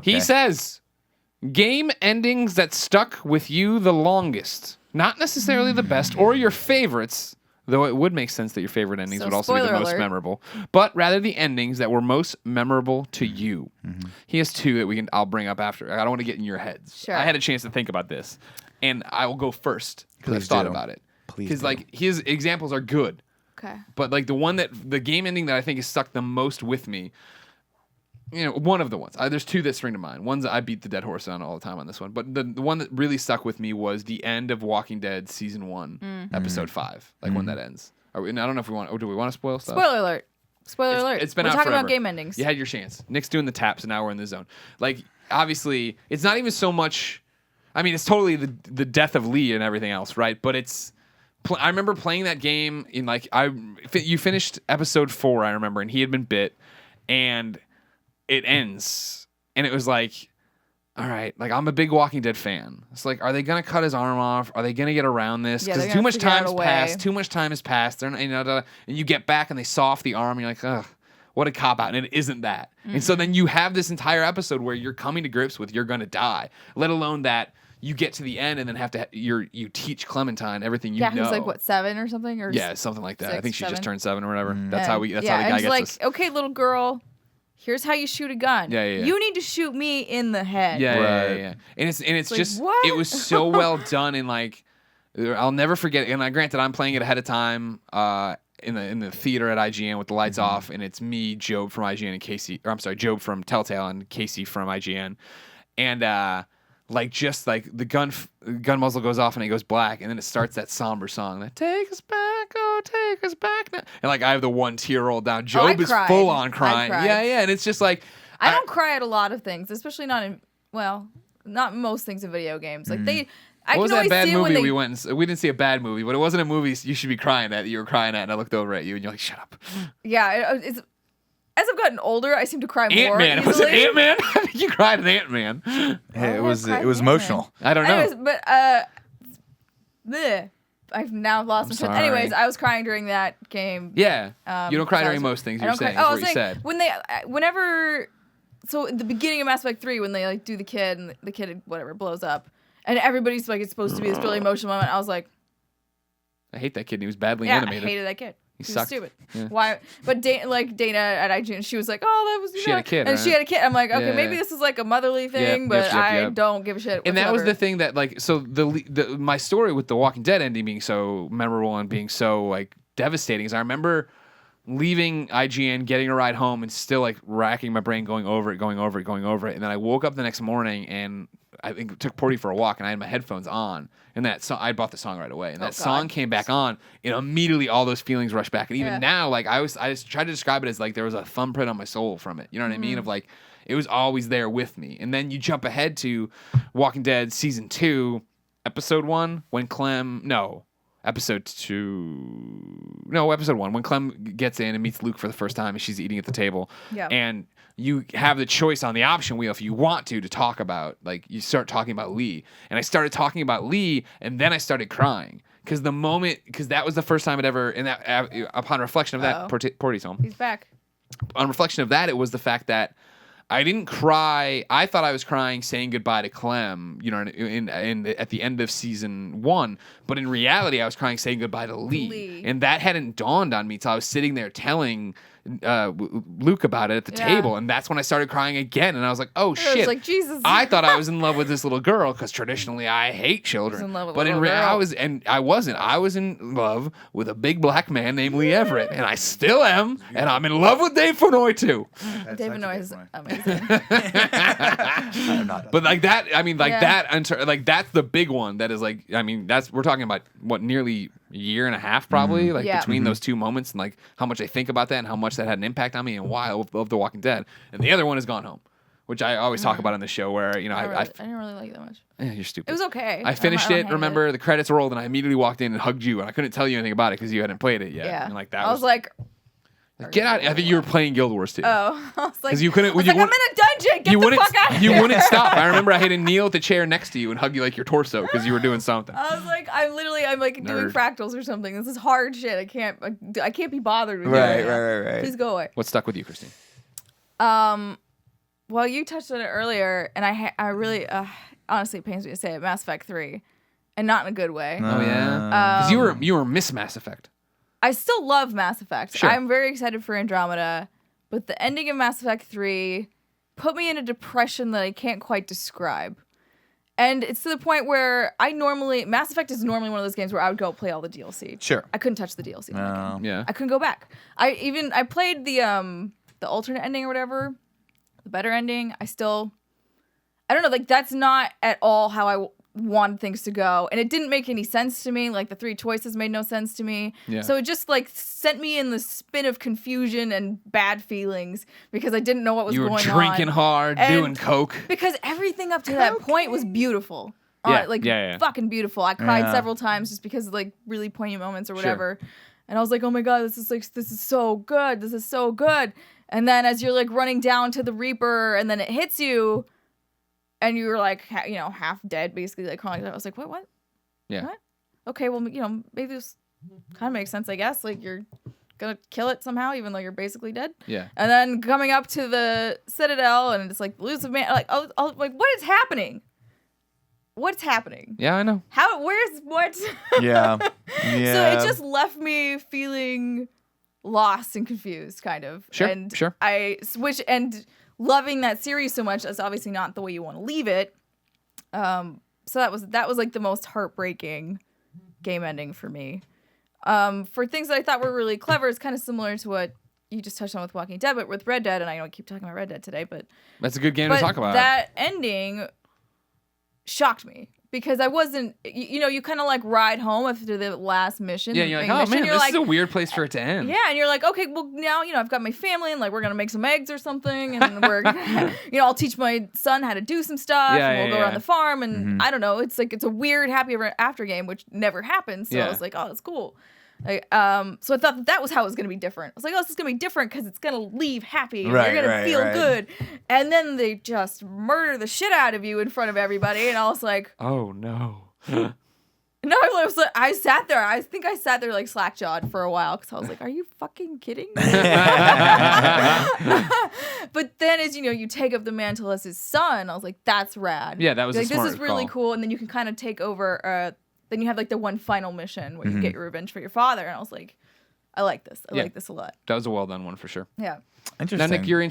He says, game endings that stuck with you the longest. Not necessarily the best or your favorites, though it would make sense that your favorite endings would also be the most memorable, but rather the endings that were most memorable to you. Mm-hmm. He has 2 that I'll bring up after. I don't want to get in your heads. Sure. I had a chance to think about this, and I will go first because I've thought about it. Because his examples are good. Okay. But the game ending that I think has stuck the most with me, one of the ones. There's 2 that spring to mind. One's I beat the dead horse on all the time on this one. But the one that really stuck with me was the end of Walking Dead season 1, episode 5. When that ends. I don't know if we want. Do we want to spoil stuff? Spoiler alert. Spoiler alert. It's been We're out talking forever. about game endings. You had your chance. Nick's doing the taps, and now we're in the zone. Obviously, it's not even so much. I mean, it's totally the death of Lee and everything else, right? But it's. I remember playing that game in you finished episode 4, I remember, and he had been bit, and it ends, and it was like, all right, I'm a big Walking Dead fan. It's like, are they gonna cut his arm off? Are they gonna get around this? Because too much time has passed. Too much time has passed. They're and you get back and they saw off the arm, and you're like, ugh, what a cop out. And it isn't that. Mm-hmm. And so then you have this entire episode where you're coming to grips with you're gonna die. Let alone that you get to the end and then have to you teach Clementine everything you know. Yeah, he's 7 or something, or something like that. 6, I think she 7. just turned 7 or whatever. That's how the guy and gets us. Okay, little girl. Here's how you shoot a gun. Yeah. You need to shoot me in the head. Yeah. And it's just what? It was so well done, and I'll never forget it. And granted, I'm playing it ahead of time in the theater at IGN with the lights off, and it's me, Job from IGN, and Casey, or I'm sorry, Job from Telltale and Casey from IGN, and the gun muzzle goes off and it goes black, and then it starts that somber song that take us back, oh take us back now. And I have the 1 tear roll down. Job is full on crying. Yeah, and it's just I don't cry at a lot of things, especially not most things in video games. What was that bad movie we went and we didn't see a bad movie, but it wasn't a movie you should be crying at that you were crying at, and I looked over at you and you're like, shut up. Yeah, it's as I've gotten older, I seem to cry more. Ant-Man. Was it Ant-Man? You cried at Ant-Man. Hey, it was emotional. I don't know. Anyways, but I've now lost my sense. Anyways, I was crying during that game. Yeah. You don't cry during most things. You're saying. What you said. So at the beginning of Mass Effect 3, when they do the kid and the kid blows up, and everybody's it's supposed to be this really emotional moment, I was like, I hate that kid. He was badly animated. I hated that kid. He was stupid. Yeah. Why? But Dana at IGN, she was like, "Oh, that was." She had a kid, and right? she had a kid. I'm like, okay, maybe this is a motherly thing, but I don't give a shit. And that was the thing that so my story with the Walking Dead ending being so memorable and being so devastating is I remember leaving IGN, getting a ride home, and still racking my brain, going over it, and then I woke up the next morning and I think took Porty for a walk, and I had my headphones on, and that song, I bought the song right away, and that song came back on, and immediately all those feelings rushed back, and even now, I just tried to describe it as there was a thumbprint on my soul from it, you know what I mean? Of it was always there with me, and then you jump ahead to Walking Dead season 2, episode 1, when episode 1, when Clem gets in and meets Luke for the first time and she's eating at the table. Yeah. And you have the choice on the option wheel if you want to talk about, you start talking about Lee. And I started talking about Lee, and then I started crying. Because that was the first time it ever, and that upon reflection of that, Porty's home. He's back. On reflection of that, it was the fact that I didn't cry. I thought I was crying saying goodbye to Clem, at the end of season 1. But in reality, I was crying saying goodbye to Lee. And that hadn't dawned on me till I was sitting there telling Luke about it at the table, and that's when I started crying again. And I was like, "Oh shit!" was like, Jesus. I thought I was in love with this little girl because traditionally I hate children. in love with But a in little girl. I wasn't. I was in love with a big black man named Lee Everett, and I still am. And I'm in love with Dave Fennoy too. David Noy is amazing. I'm not. But like that, I mean, like Yeah. like that's the big one. That is like, I mean, we're talking about what, nearly a year and a half probably, like Yeah. between those two moments, and like how much I think about that and how much that had an impact on me and why I love The Walking Dead. And the other one is Gone Home, which I always talk about on the show. Where I didn't really like it that much. you're stupid. It was okay. I finished it. Remember, the credits rolled, and I immediately walked in and hugged you, and I couldn't tell you anything about it because you hadn't played it yet. Yeah. And like that I was like, get out. I think you were playing Guild Wars too. oh. I was like, Because you couldn't. I was you like, I'm in wouldn't- a dungeon. Get you the wouldn't. fuck out of You here. wouldn't stop. I remember I had to kneel at the chair next to you and hug you like your torso because you were doing something. I was like, I'm like doing Nerd. fractals or something. This is hard shit. I can't be bothered with Right, it. right. Please go away. What stuck with you, Kristine? Well, you touched on it earlier, and I really, honestly, it pains me to say it, Mass Effect 3, and not in a good way. Oh yeah. Because you were Miss Mass Effect. I still love Mass Effect. Sure. I'm very excited for Andromeda, but the ending of Mass Effect 3 put me in a depression that I can't quite describe. And it's to the point where Mass Effect is normally one of those games where I would go play all the DLC. Sure. I couldn't touch the DLC. in that game. Yeah. I couldn't go back. I played the alternate ending or whatever, the better ending. I don't know, like that's not at all how I wanted things to go, and it didn't make any sense to me. Like the three choices made no sense to me. Yeah. So it just like sent me in the spin of confusion and bad feelings because I didn't know what was You were going drinking on. hard, And- doing coke. Because everything up to that point was beautiful. Yeah. Fucking beautiful. I cried Yeah. several times just because of like really poignant moments or whatever. And I was like, oh my God, this is so good. This is so good. And then as you're like running down to the Reaper and then it hits you and you're like, half dead, basically, like crawling. I was like, what? Yeah. What? Okay, well, maybe this kind of makes sense, I guess. Like you're gonna kill it somehow, even though you're basically dead. Yeah. And then coming up to the Citadel and it's like elusive man, like, like what is happening? What's happening? Yeah, I know. Where's what? Yeah. So it just left me feeling lost and confused, kind of. Sure, And sure. I switched, and loving that series so much, that's obviously not the way you want to leave it. So that was like the most heartbreaking game ending for me. For things that I thought were really clever, it's kind of similar to what you just touched on with Walking Dead, but with Red Dead, and I know I keep talking about Red Dead today, but That's a good game to talk about. that ending shocked me because I wasn't, you kind of like ride home after the last mission. Yeah, the you're like, main oh mission, man, you're this like, is a weird place for it to end. yeah, and you're like, okay, well now I've got my family and like we're gonna make some eggs or something, and we're gonna, I'll teach my son how to do some stuff, Yeah, and we'll yeah, go around yeah. the farm, and I don't know, it's like it's a weird happy ever after game which never happens. So Yeah. I was like, oh, that's cool. Like, so I thought that was how it was gonna be different. I was like, oh, this is gonna be different because it's gonna leave happy, and Right, you're gonna right, feel right. good, and then they just murder the shit out of you in front of everybody, and I was like. Oh no. No, I sat there. I think I sat there like slack-jawed for a while because I was like, "Are you fucking kidding me?" But then, as you take up the mantle as his son, I was like, "That's rad." Yeah, that was a like, smart this is really call. cool. And then you can kind of take over. Then you have like the one final mission where you get your revenge for your father, and I was like, "I like this. I Yeah. like this a lot." That was a well done one for sure. Yeah. Now, Interesting. Nick, you're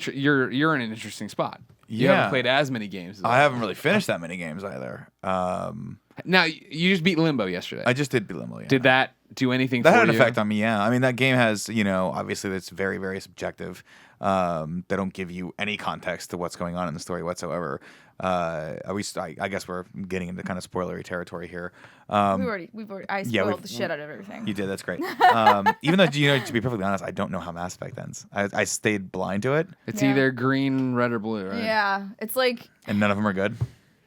in an interesting spot. You Yeah. haven't played as many games. As I haven't really finished that many games either. Now you just beat Limbo yesterday. I just did Limbo. Yeah. Did that do anything That for had an you? effect on me, yeah. I mean, that game has, obviously that's very, very subjective. They don't give you any context to what's going on in the story whatsoever. I guess we're getting into kind of spoilery territory here. I spoiled the shit out of everything. You did, that's great. Even though, to be perfectly honest, I don't know how Mass Effect ends. I stayed blind to it, It's Yeah. either green, red, or blue, right? Yeah, it's like, and none of them are good.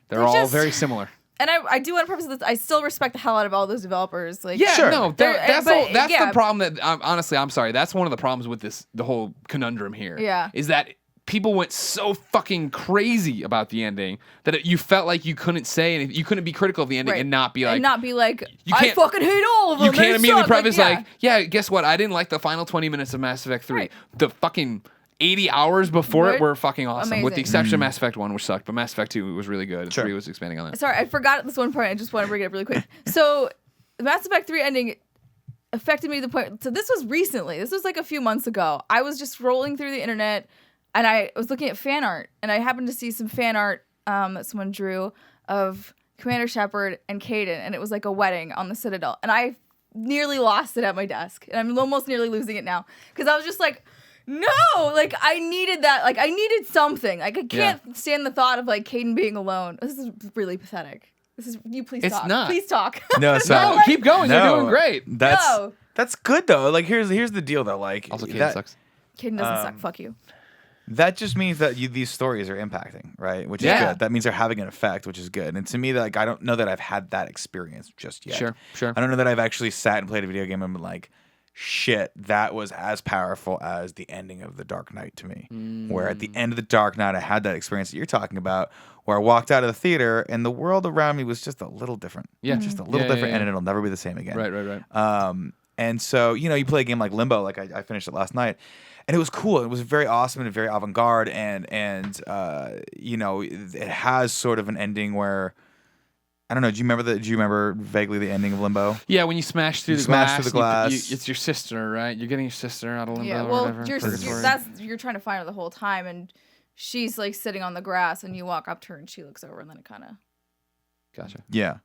They're They're all just- very similar. and I do want to preface this. I still respect the hell out of all those developers. Like, Yeah, Sure. no, They're- that's but, that's yeah. the problem that honestly, I'm sorry. That's one of the problems with the whole conundrum here. Yeah. is that people went so fucking crazy about the ending that you felt like you couldn't say and you couldn't be critical of the ending Right. and not be like, and not be like, You I can't- fucking hate all of them. you can't they immediately suck." preface yeah. like, yeah, guess what? I didn't like the final 20 minutes of Mass Effect 3. Right. The fucking 80 hours before it Right. were fucking awesome, with the Amazing. exception of Mass Effect 1, which sucked, but Mass Effect 2 was really good. And Sure. 3 was expanding on that. Sorry, I forgot this one part. I just want to bring it up really quick. So, the Mass Effect 3 ending affected me to the point. So this was recently. This was like a few months ago. I was just rolling through the internet, and I was looking at fan art, and I happened to see some fan art that someone drew of Commander Shepard and Caden, and it was like a wedding on the Citadel, and I nearly lost it at my desk, and I'm almost nearly losing it now because I was just like, no, like I needed that, like I needed something. Like I can't stand the thought of like Caden being alone. This is really pathetic. Please It's talk. not. Please talk. No, so No, keep going. You're doing great. That's good though. Like here's the deal though. Like Also, Caden that, sucks. Caden doesn't suck. Fuck you. that just means that these stories are impacting, right? Which is Yeah. good. That means they're having an effect, which is good. And to me, like I don't know that I've had that experience just yet. Sure. I don't know that I've actually sat and played a video game and been like, shit, that was as powerful as the ending of The Dark Knight to me. Where at the end of The Dark Knight, I had that experience that you're talking about, where I walked out of the theater and the world around me was just a little different. Yeah. Just a little different, and it'll never be the same again. Right. And so, you play a game like Limbo, like I finished it last night, and it was cool. It was very awesome and very avant-garde, and it has sort of an ending where, I don't know. Do you remember vaguely the ending of Limbo? Yeah, when you smash through the smash glass. through the glass. It's your sister, right? You're getting your sister out of Limbo Yeah, or well, whatever. you're trying to find her the whole time, and she's like sitting on the grass, and you walk up to her, and she looks over, and then it kind of. Gotcha. Yeah.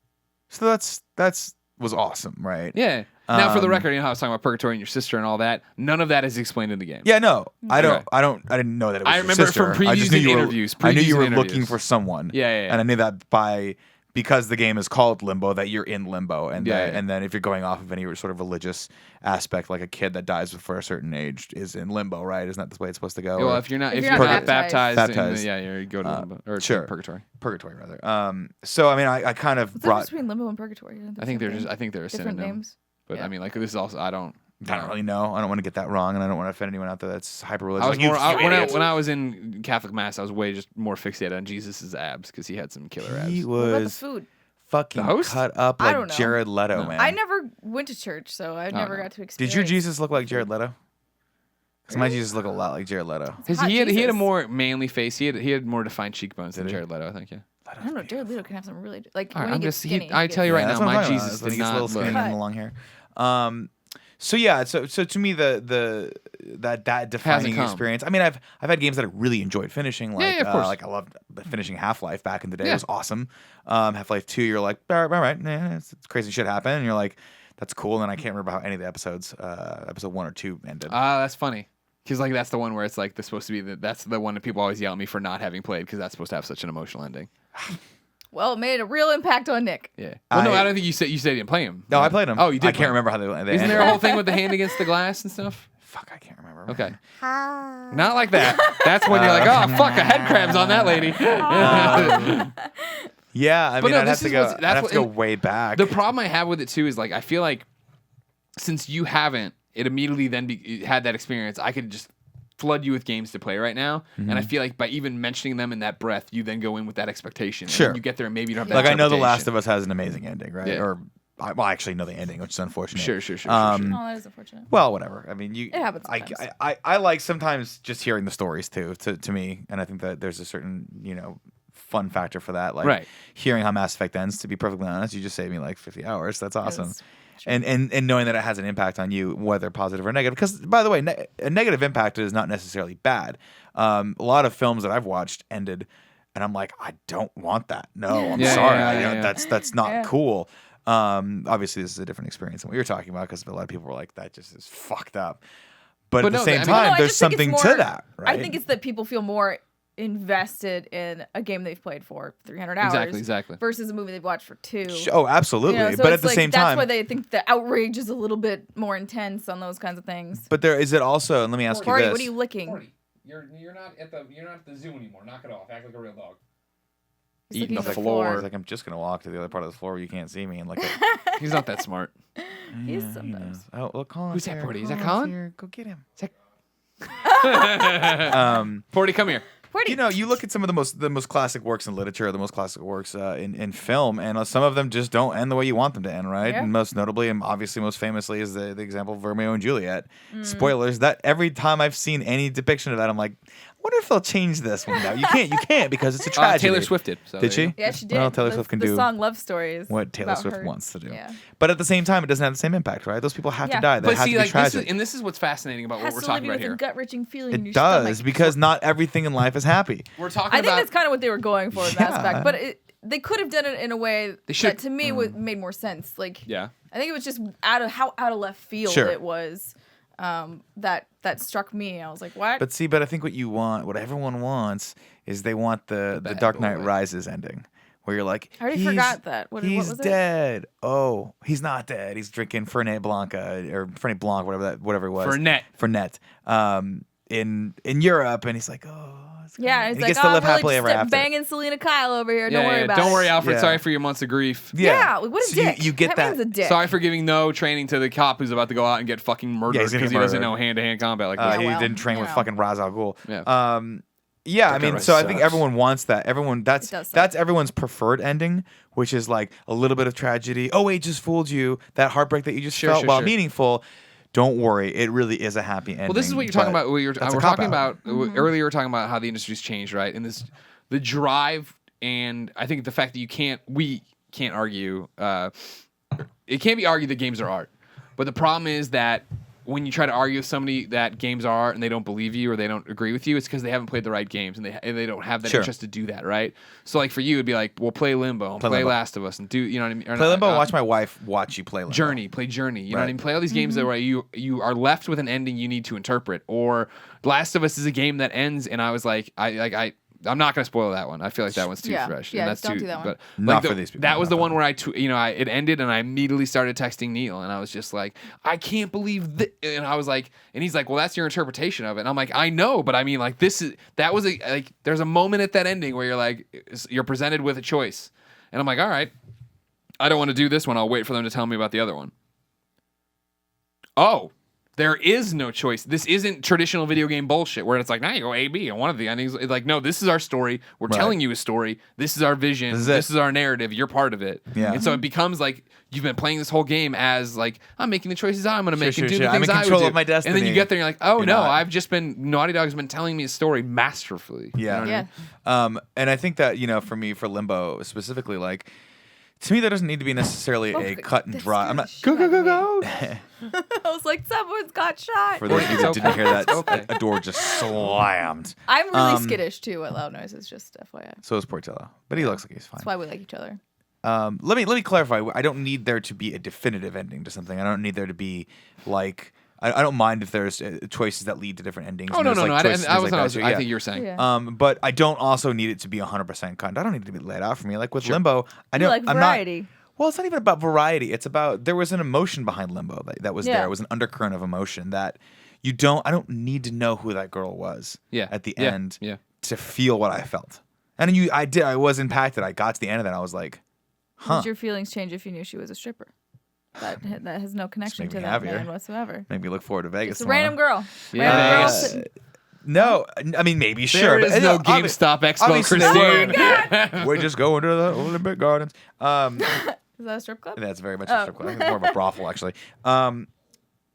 So that's was awesome, right? Yeah. Now, for the record, how I was talking about Purgatory and your sister and all that. None of that is explained in the game. Yeah, no, I Okay. didn't know that it was I your remember it sister. from I just previews knew and you were- interviews. I knew you Previews were and looking interviews. for someone. Yeah. And I knew that because the game is called Limbo, that you're in limbo, and and then if you're going off of any sort of religious aspect, like a kid that dies before a certain age is in limbo, right? Isn't that the way it's supposed to go? Well, Or if you're not baptized. baptized, you go to Limbo or sure. Purgatory. Purgatory, rather. So I mean, I kind of What's the brought. difference between limbo and purgatory? I think they're a different synonym. names. But Yeah. I mean, like this is also I don't really know. I don't want to get that wrong, and I don't want to offend anyone out there that's hyper religious. I was Like, more you idiot. when I was in Catholic mass, I was way just more fixated on Jesus' abs because he had some killer abs. He What about the was food? fucking The host? cut up I like don't know. Jared Leto, No. man. I never went to church, so I never no. got to experience. Did your Jesus look like Jared Leto? Because my Jesus looked a lot like Jared Leto. Hot He had a Jesus. more manly face. He had more defined cheekbones than Did he? Jared Leto, I think. Yeah. I don't know. Jared Leto can have some really like All right, when I'm he gets just- he- skinny. I tell you right that's now, what I'm my talking about, Jesus is when did he gets a little not skinny look- and the long hair. So yeah, so to me that defining come. experience. I mean, I've had games that I really enjoyed finishing. Like, yeah, of course. like I loved finishing Half-Life back in the day. It Yeah. was awesome. Half-Life 2, you're like, all right, it's crazy shit happened, and you're like, that's cool. And then I can't remember how any of the episodes, episode 1 or 2 ended. That's funny. Because like that's the one where it's like supposed to be that's the one that people always yell at me for not having played because that's supposed to have such an emotional ending. Well, it made a real impact on Nick. Yeah. Well, no, I- I don't think you said you didn't play him. No, I played them. Oh, you did. I can't remember how they Isn't ended. there a whole thing with the hand against the glass and stuff? Fuck, I can't remember. Okay. Not like that. That's when you're like, oh fuck, a head crabs on that lady. Yeah, I But mean, no, I'd have this to is go. what's- I'd that's have to what- go way back. The problem I have with it too is like I feel like since you haven't, it immediately then had that experience. I could just flood you with games to play right now, and I feel like by even mentioning them in that breath, you then go in with that expectation. And Sure. then you get there and maybe you don't have Like that I know The Last interpretation. of Us has an amazing ending, right? Yeah. Or I actually know the ending, which is unfortunate. Sure. Oh, that is unfortunate. Well, whatever. I mean, It happens sometimes. I like sometimes just hearing the stories too. To me, and I think that there's a certain fun factor for that. Like Right. hearing how Mass Effect ends. To be perfectly honest, you just saved me like 50 hours. That's awesome. Yes. And knowing that it has an impact on you, whether positive or negative. Because by the way, a negative impact is not necessarily bad. A lot of films that I've watched ended, and I'm like, I don't want that. No, I'm Yeah, sorry. yeah. That's not Yeah. cool. Obviously, this is a different experience than what you're talking about because a lot of people were like, that just is fucked up. But at no, the same I mean- time, No, I there's just think it's something to more- that, right? I think it's that people feel more invested in a game they've played for 300 hours Exactly. versus a movie they've watched for 2. Oh, absolutely. You know, so but it's at the like, same that's time, why they think the outrage is a little bit more intense on those kinds of things. but there is it also, and let me ask you Corey, this. what are you licking? You're not at the zoo anymore. Knock it off. Act like a real dog. He's Eating looking the at floor. It's like I'm just gonna walk to the other part of the floor where you can't see me and look at. He's not that smart. He is Yeah, sometimes. knows. Oh, well, Colin's Who's that, here. Porty? Is that Colin's Colin? here. Go get him. Porty, come here. Porty. You look at some of the most classic works in literature, the most classic works in film, and some of them just don't end the way you want them to end, right? Yeah. And most notably, and obviously most famously, is the example of Romeo and Juliet. Spoilers. That every time I've seen any depiction of that, I'm like, wonder if they'll change this one now. You can't because it's a tragedy. Taylor Swift did. So Did she? Yeah, she did. Well, Taylor Swift can the do song "Love Stories." what Taylor about Swift her. wants to do. Yeah. But at the same time, it doesn't have the same impact, right? Those people have to Yeah. die. That But has see, to be like tragic. this is what's fascinating about what Has we're to talking leave about you with here. a gut-wrenching feeling in your It does stomach. because not everything in life is happy. We're talking I think about that's kind of what they were going for in Mass Effect, but they could have done it in a way should- that to me made more sense. Like, yeah. I think it was just out of left field Sure. it was. That struck me. I was like, what? But I think what everyone wants is they want the bad Dark Knight boy. Rises ending, where you're like, I already forgot that. What he's was it? dead. Oh, he's not dead. He's drinking Fernet Blanca or Fernet Blanc, whatever it was. Fernet. In Europe, and he's like, oh. Yeah, and it's he like, gets to live I'm happily really ever just after. banging Selena Kyle over here. Don't worry about Don't it. worry, Alfred. Yeah. Sorry for your months of grief. Yeah, what a So dick. You get that man's a dick. Sorry for giving no training to the cop who's about to go out and get fucking murdered he's gonna because get he doesn't murdered. know hand-to-hand combat like Yeah, that. He well, didn't train you with know. fucking Ra's al Ghul. Yeah. Yeah, I Dark mean, Knight so I think sucks. everyone wants that. It does suck. That's everyone's preferred ending, which is like a little bit of tragedy. Oh, wait, just fooled you. That heartbreak that you just felt, while meaningful. Don't worry, it really is a happy ending. Well, this is what you're talking about. We're that's a talking cop-out. about earlier. We were talking about how the industry's changed, right? And the drive, and I think the fact that we can't argue. It can't be argued that games are art, but the problem is that when you try to argue with somebody that games are art and they don't believe you or they don't agree with you, it's because they haven't played the right games and they don't have that Sure. interest to do that, right? So like for you, it'd be like, well, play Limbo, and play Limbo. Last of Us, and do you know what I mean? Or Play not, Limbo and watch my wife watch you play Limbo. Play Journey. You know what I Right. mean? Play all these games that where you are left with an ending you need to interpret. Or Last of Us is a game that ends, and I was like, I'm not gonna spoil that one. I feel like that one's too fresh. Yeah, and that's don't too, do that one. But Not for these people, That was not the one that where it ended, and I immediately started texting Neil, and I was just like, I can't believe this. And I was like, and he's like, well, that's your interpretation of it. And I'm like, I know, but I mean, like, there's a moment at that ending where you're like, you're presented with a choice, and I'm like, all right, I don't want to do this one. I'll wait for them to tell me about the other one. Oh. There is no choice. This isn't traditional video game bullshit where it's like, now you go A, B, and one of the endings. It's like, no, this is our story. We're telling you a story. This is our vision. This is our narrative. You're part of it. Yeah. And so it becomes like you've been playing this whole game as like, I'm making the choices I'm going to make and do the I'm things in I would control do. of my destiny. And then you get there and you're like, oh You're no, not. Naughty Dog's been telling me a story masterfully. Yeah. You know what I mean? And I think that, for me, for Limbo specifically, like, to me, that doesn't need to be necessarily a cut and dry. I'm not. Go. I was like, someone's got shot. For those of you who didn't hear that, okay. a door just slammed. I'm really skittish too at loud noises, just FYI. So is Portillo, but he looks like he's fine. That's why we like each other. Let me clarify. I don't need there to be a definitive ending to something. I don't need there to be like. I don't mind if there's choices that lead to different endings. Oh, and no, there's, no, like, no. choices, I things was like not. that. So, I think you were saying. Yeah. But I don't also need it to be 100% cut. I don't need it to be laid out for me. Like with Limbo, I You don't. like I'm variety. not. Well, it's not even about variety. It's about there was an emotion behind Limbo that was Yeah. there. It was an undercurrent of emotion that I don't need to know who that girl was. Yeah. At the Yeah. end. Yeah. To feel what I felt, and I was impacted. I got to the end of that. I was like, Would your feelings change if you knew she was a stripper? That has no connection made to me that happier. man whatsoever. Maybe look forward to Vegas. It's a tomorrow. random girl. Yeah. Random girl Yes. sitting- No, I mean maybe There sure. is but, no obvi- GameStop Expo, obviously Kristine. we're just going to the Olympic Gardens. Is that a strip club? That's very much a strip club. I think it's more of a brothel, actually.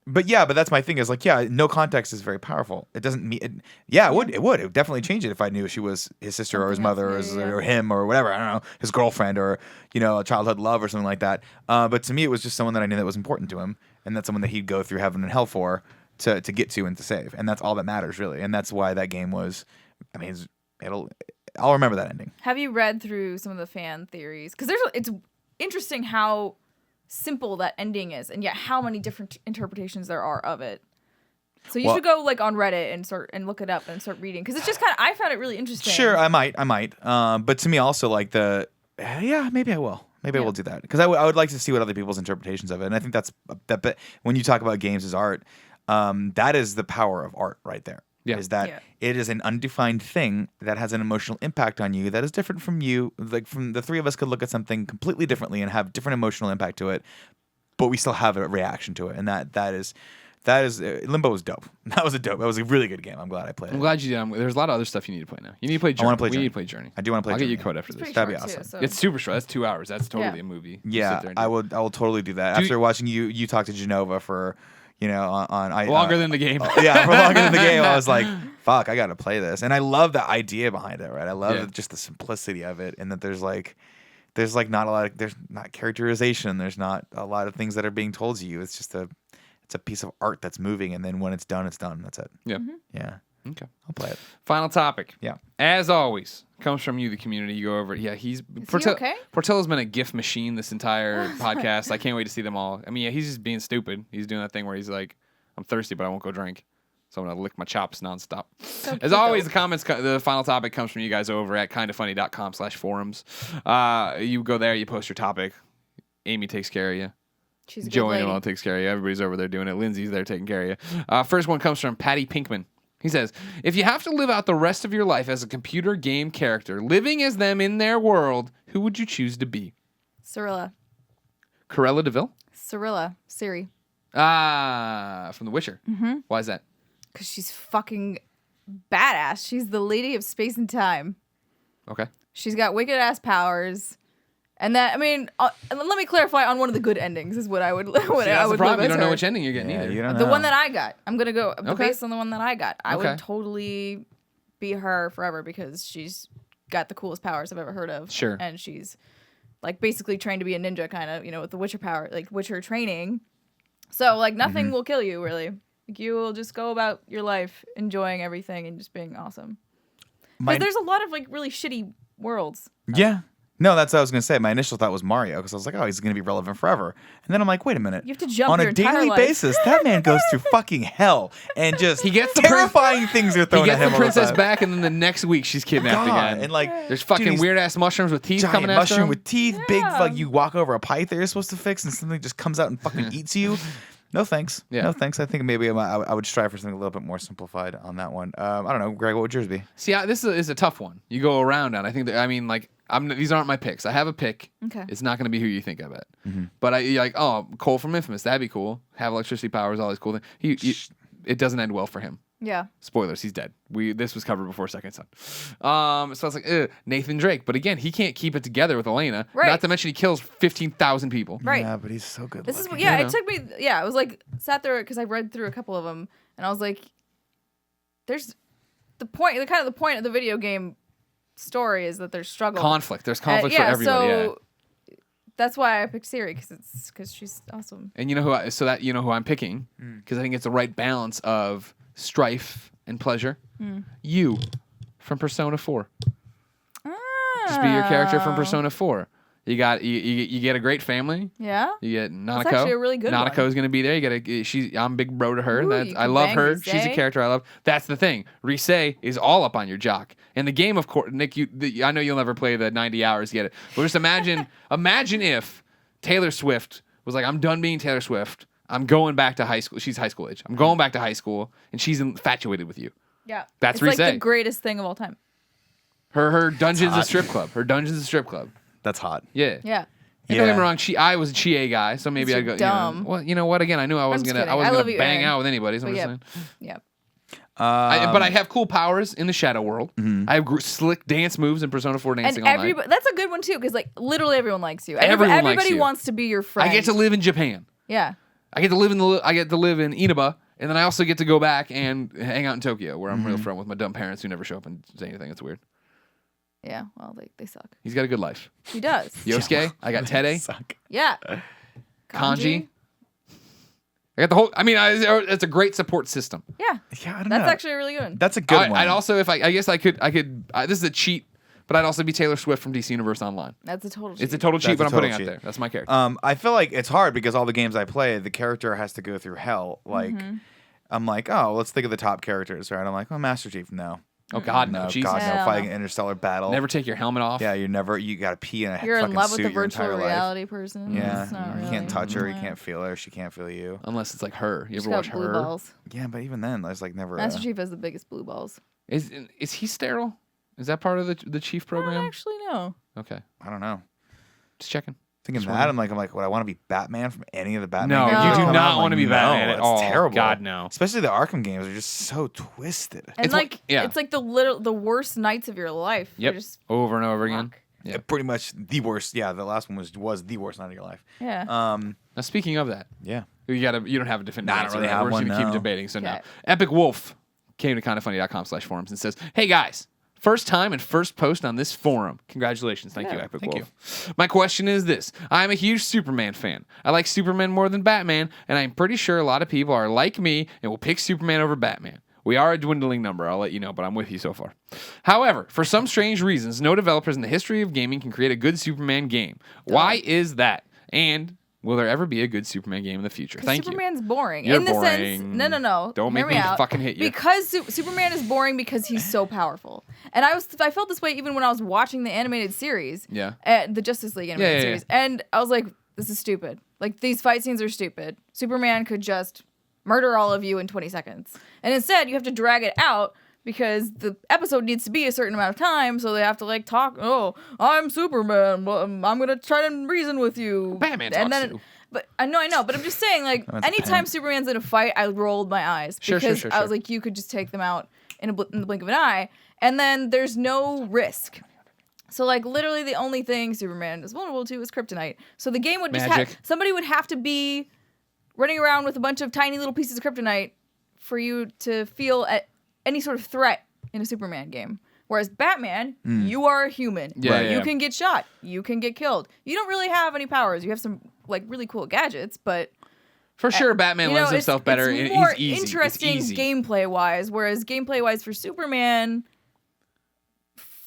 But that's my thing is like, no context is very powerful. It doesn't mean, it would. It would definitely change it if I knew she was his sister or his Something mother else, or him or whatever. I don't know, his girlfriend or, a childhood love or something like that. But to me, it was just someone that I knew that was important to him. And that's someone that he'd go through heaven and hell for to get to and to save. And that's all that matters, really. And that's why that game was, I mean, I'll remember that ending. Have you read through some of the fan theories? Because it's interesting how simple that ending is, and yet how many different interpretations there are of it. So you should go like on Reddit and look it up and start reading, because it's just I found it really interesting. Sure, I might. But to me, also like maybe I will. Maybe I will do that because I would like to see what other people's interpretations of it, and I think that's that. But when you talk about games as art, that is the power of art right there. Yeah. Is that it is an undefined thing that has an emotional impact on you that is different from you. Like from the three of us could look at something completely differently and have different emotional impact to it, but we still have a reaction to it, and that is Limbo was dope. That was a really good game. I'm glad I played I'm it. glad you did. There's a lot of other stuff you need to play now. You need to play Journey. I want to play We Journey. need to play Journey. I do want to play I'll Journey. get you code after this. Pretty That'd be short, too, awesome. so- It's super short. That's 2 hours. That's totally Yeah. a movie. You sit Yeah, there and I do it. will totally do that. Do After watching you talk to Genova for, Longer than the game. Yeah, for longer than the game. I was like, fuck, I got to play this. And I love the idea behind it, right? I love just the simplicity of it, and that there's not a lot of, there's not characterization. There's not a lot of things that are being told to you. It's just it's a piece of art that's moving, and then when it's done, it's done. That's it. Yeah. Yeah. Okay. I'll play it. Final topic. Yeah. As always, comes from you, the community. You go over it. Yeah, Is he okay? Portillo's been a GIF machine this entire podcast. I can't wait to see them all. I mean, yeah, he's just being stupid. He's doing that thing where he's like, I'm thirsty, but I won't go drink. So I'm going to lick my chops nonstop. So As always, the final topic comes from you guys over at kindafunny.com/forums. You go there, you post your topic. Amy takes care of you. She's a good Joey lady. alone takes care of you. Everybody's over there doing it. Lindsay's there taking care of you. First one comes from Patty Pinkman. He says, if you have to live out the rest of your life as a computer game character, living as them in their world, who would you choose to be? Cirilla. Corella DeVille? Cirilla. Siri. From The Witcher. Mm-hmm. Why is that? Because she's fucking badass. She's the lady of space and time. Okay. She's got wicked ass powers. And that, I mean, let me clarify on one of the good endings is what I would See, that's the problem. You don't know her. which ending you're getting either. You don't The know. one that I got. I'm going to go Okay. based on the one that I got. I Okay. would totally be her forever because she's got the coolest powers I've ever heard of. Sure. And she's like basically trained to be a ninja kind of, with the Witcher power, like Witcher training. So like nothing will kill you really. Like you will just go about your life enjoying everything and just being awesome. Because there's a lot of like really shitty worlds. Yeah. No, that's what I was going to say. My initial thought was Mario, because I was like, oh, he's going to be relevant forever. And then I'm like, wait a minute. You have to jump on your a entire daily life. basis, that man goes through fucking hell. And just He gets the terrifying things are He thrown at gets him the all princess time. back, and then the next week she's kidnapped God. again. And like, There's fucking he's weird-ass mushrooms with teeth giant coming after mushroom him. with teeth, big, like you walk over a pipe that you're supposed to fix, and something just comes out and fucking eats you. No thanks. Yeah. No thanks. I think maybe I would strive for something a little bit more simplified on that one. I don't know, Greg. What would yours be? See, this is a tough one. You go around on. I think that, I mean, like, these aren't my picks. I have a pick. Okay. It's not going to be who you think of it. But you're like, oh, Cole from Infamous. That'd be cool. Have electricity powers, all these cool things. It doesn't end well for him. Yeah. Spoilers, he's dead. This was covered before Second Son. So I was like, Nathan Drake. But again, he can't keep it together with Elena. Right. Not to mention he kills 15,000 people. Right. Yeah, but he's so good. This is looking. it took me I was like sat there because I read through a couple of them and I was like there's the point of the video game story is that there's struggle. Conflict. There's conflict for everybody. So that's why I picked Siri because she's awesome. And you know who I'm picking because I think it's the right balance of strife and pleasure. You from Persona 4. Just be your character from Persona 4. You get a great family. Yeah. You get Nanako. That's actually a really good one. Nanako's gonna be there. I'm big bro to her. Ooh, That's, you I can love bang her. Rise. She's a character I love. That's the thing. Rise is all up on your jock. And the game, of course, Nick, I know you'll never play the 90 hours yet. But just imagine if Taylor Swift was like, I'm done being Taylor Swift. I'm going back to high school. She's high school age. I'm going back to high school, and she's infatuated with you. Yeah. That's it's like Rise. the greatest thing of all time. Her dungeon's a strip club. Her dungeon's a strip club. That's hot. Yeah. Yeah. Don't get me wrong. I was a Chie guy, so maybe You're I'd go. dumb. Well, you know what? Again, I knew I wasn't just gonna. kidding. I wasn't I love gonna you, bang Aaron. out with anybody. So I'm But just yeah. saying. Yeah. But I have cool powers in the Shadow World. I have slick dance moves in Persona 4 dancing And all night. everybody, that's a good one too, because like literally everyone likes you. Everyone likes Everybody you. wants to be your friend. I get to live in Japan. Yeah. I get to live in Inaba, and then I also get to go back and hang out in Tokyo, where I'm real friend with my dumb parents who never show up and say anything. It's weird. Yeah. Well, they suck. He's got a good life. He does. Yosuke, I got Tede, Suck. Yeah. Kanji. I got the whole. I mean, it's a great support system. Yeah. Yeah, I don't know. That's actually a really good one. That's a good one. I'd also, if I guess I could. This is a cheat, but I'd also be Taylor Swift from DC Universe Online. That's a total cheat. It's a total cheat, That's but a I'm putting total out cheat. there. That's my character. I feel like it's hard because all the games I play, the character has to go through hell. Like, I'm like, oh, let's think of the top characters, right? I'm like, oh, Master Chief, no. Oh God, No, no, Jesus. God, no. Hell Fighting no. an interstellar battle. Never take your helmet off. Yeah, you got to pee in a You're fucking in love with suit the your virtual entire reality person. life. Yeah, It's not you really. can't touch her, you Yeah. can't feel her, she can't feel you. Unless it's like her. You She's ever got watch blue her? balls. Yeah, but even then, there's like never. Master Chief has the biggest blue balls. Is he sterile? Is that part of the chief I don't program? actually know. Okay, I don't know. just checking. Thinking Just that, I'm like, would I want to be Batman from any of the Batman? No, games you that do come not out? I'm wanna like, be Batman no, at it's all. terrible. God, no. Especially the Arkham games are just so twisted. And It's like, yeah. it's like the worst nights of your life. Yep. You're just Over and over again. fuck. Yeah. Pretty much the worst. Yeah, the last one was the worst night of your life. Yeah. Now speaking of that, Yeah. You don't have a definitive I don't answer. really Right? have We're one, just gonna keep no. debating. So no. Okay. Epic Wolf came to kindafunny.com/forums and says, "Hey guys, first time and first post on this forum. Congratulations. Thank you, Epic Wolf. My question is this. I'm a huge Superman fan. I like Superman more than Batman, and I'm pretty sure a lot of people are like me and will pick Superman over Batman. We are a dwindling number, I'll let you know, but I'm with you so far. However, for some strange reasons, no developers in the history of gaming can create a good Superman game. Why is that? And will there ever be a good Superman game in the future? Thank you. Superman's boring. You're in the boring. sense, no. Don't hear make me out. fucking hit you. Because Superman is boring because he's so powerful. And I felt this way even when I was watching the animated series. Yeah. The Justice League animated series. And I was like, this is stupid. Like, these fight scenes are stupid. Superman could just murder all of you in 20 seconds. And instead, you have to drag it out because the episode needs to be a certain amount of time, so they have to, like, talk, oh, I'm Superman, well, I'm going to try to reason with you. Batman and talks then, too. But I know, but I'm just saying, like, anytime Superman's in a fight, I rolled my eyes. Because I was like, you could just take them out in the blink of an eye, and then there's no risk. So, like, literally the only thing Superman is vulnerable to is kryptonite. So the game would just have, somebody would have to be running around with a bunch of tiny little pieces of kryptonite for you to feel any sort of threat in a Superman game. Whereas Batman, you are a human. You can get shot. You can get killed. You don't really have any powers. You have some, like, really cool gadgets, but... For sure, Batman lends himself better. It's more he's easy. interesting gameplay-wise, whereas gameplay-wise for Superman...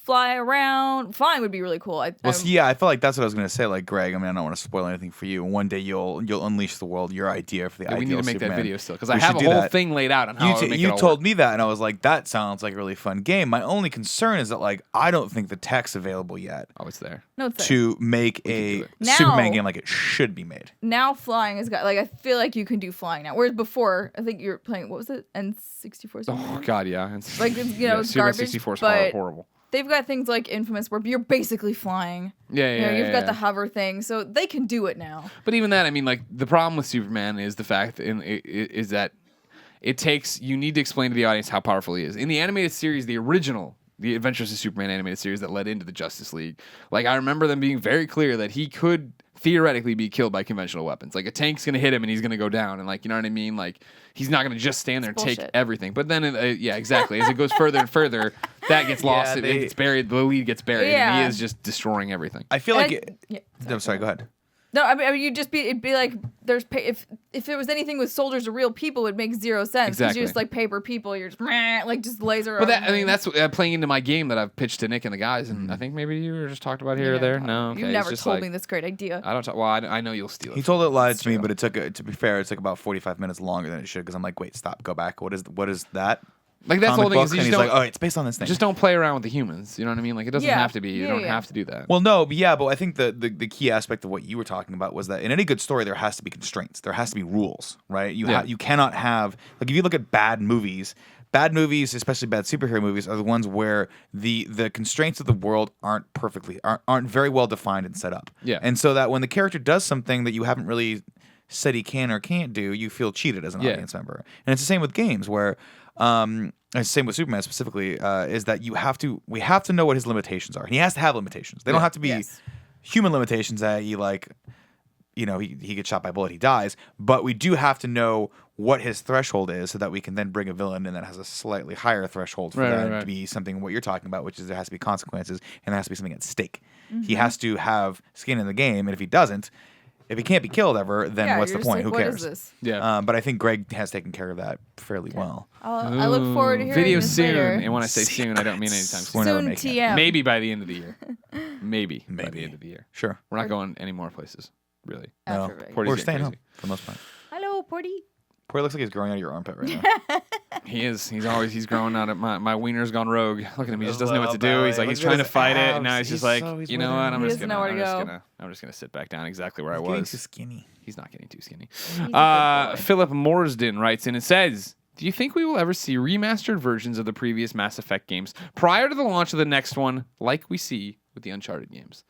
Flying would be really cool. I feel like that's what I was going to say. Like, Greg, I mean, I don't want to spoil anything for you. One day you'll unleash the world your idea for the ideal We need to make Superman. that video still, because I have a whole thing laid out on how I would make it all told work. me that, and I was like, that sounds like a really fun game. My only concern is that, like, I don't think the tech's available yet. Oh, it's there. No, it's there. To make a Superman game like it should be made. Now flying has got, like, I feel like you can do flying now. Whereas before, I think you were playing, what was it? N64? Oh, God, yeah. It's, like, it's Super garbage. 64 is but horrible. They've got things like Infamous where you're basically flying. You've got the hover thing, so they can do it now. But even that, I mean, like, the problem with Superman is the fact is that you need to explain to the audience how powerful he is. In the animated series, the original, the Adventures of Superman animated series that led into the Justice League, like, I remember them being very clear that he could theoretically be killed by conventional weapons. Like, a tank's going to hit him and he's going to go down. And, like, you know what I mean? Like, he's not going to just stand there and take everything. But then, exactly. As it goes further and further, that gets lost. It gets buried. The lead gets buried. And he is just destroying everything. I feel like... I'm sorry, go ahead. No, I mean, it'd be like, if it was anything with soldiers or real people, it makes zero sense. Because you're just like paper people, you're just, like, just laser. But that's playing into my game that I've pitched to Nick and the guys, and I think maybe you were just talked about here or there. No, okay. You never told me this great idea. I don't talk. Well, I know you'll steal it. He told it live to me, but it took, to be fair, it took about 45 minutes longer than it should, because I'm like, wait, stop, go back. What is that? Like, that's the whole thing. And he's like, oh, it's based on this thing. Just don't play around with the humans. You know what I mean? Like, it doesn't have to be. You don't have to do that. Well, no, but I think the key aspect of what you were talking about was that in any good story, there has to be constraints. There has to be rules, right? You cannot have, like, if you look at bad movies, especially bad superhero movies, are the ones where the constraints of the world aren't very well defined and set up. Yeah. And so that when the character does something that you haven't really said he can or can't do, you feel cheated as an audience member. And it's the same with games where... and same with Superman specifically, is that we have to know what his limitations are. He has to have limitations. They don't have to be human limitations that he gets shot by a bullet, he dies. But we do have to know what his threshold is so that we can then bring a villain in that has a slightly higher threshold for that to be something what you're talking about, which is there has to be consequences and there has to be something at stake. Mm-hmm. He has to have skin in the game, and if he doesn't, if he can't be killed ever, then what's the point? Like, who cares? What is this? Yeah. But I think Greg has taken care of that fairly well. I look forward to hearing video this soon. later. And when I say soon, I don't mean anytime soon. Soon TM. Maybe by the end of the year. Maybe by the end of the year. Sure. We're not going any more places, really. No. We're staying home for the most part. Hello, Porty. Porty looks like he's growing out of your armpit right now. He is. He's growing out of my wiener's gone rogue. Look at him. He just doesn't know what to do. He's like, he's trying to fight it, and now he's just like, you know what? I'm just gonna sit back down exactly where I was. Getting too skinny. He's not getting too skinny. Philip Morsden writes in and says, do you think we will ever see remastered versions of the previous Mass Effect games prior to the launch of the next one, like we see with the Uncharted games?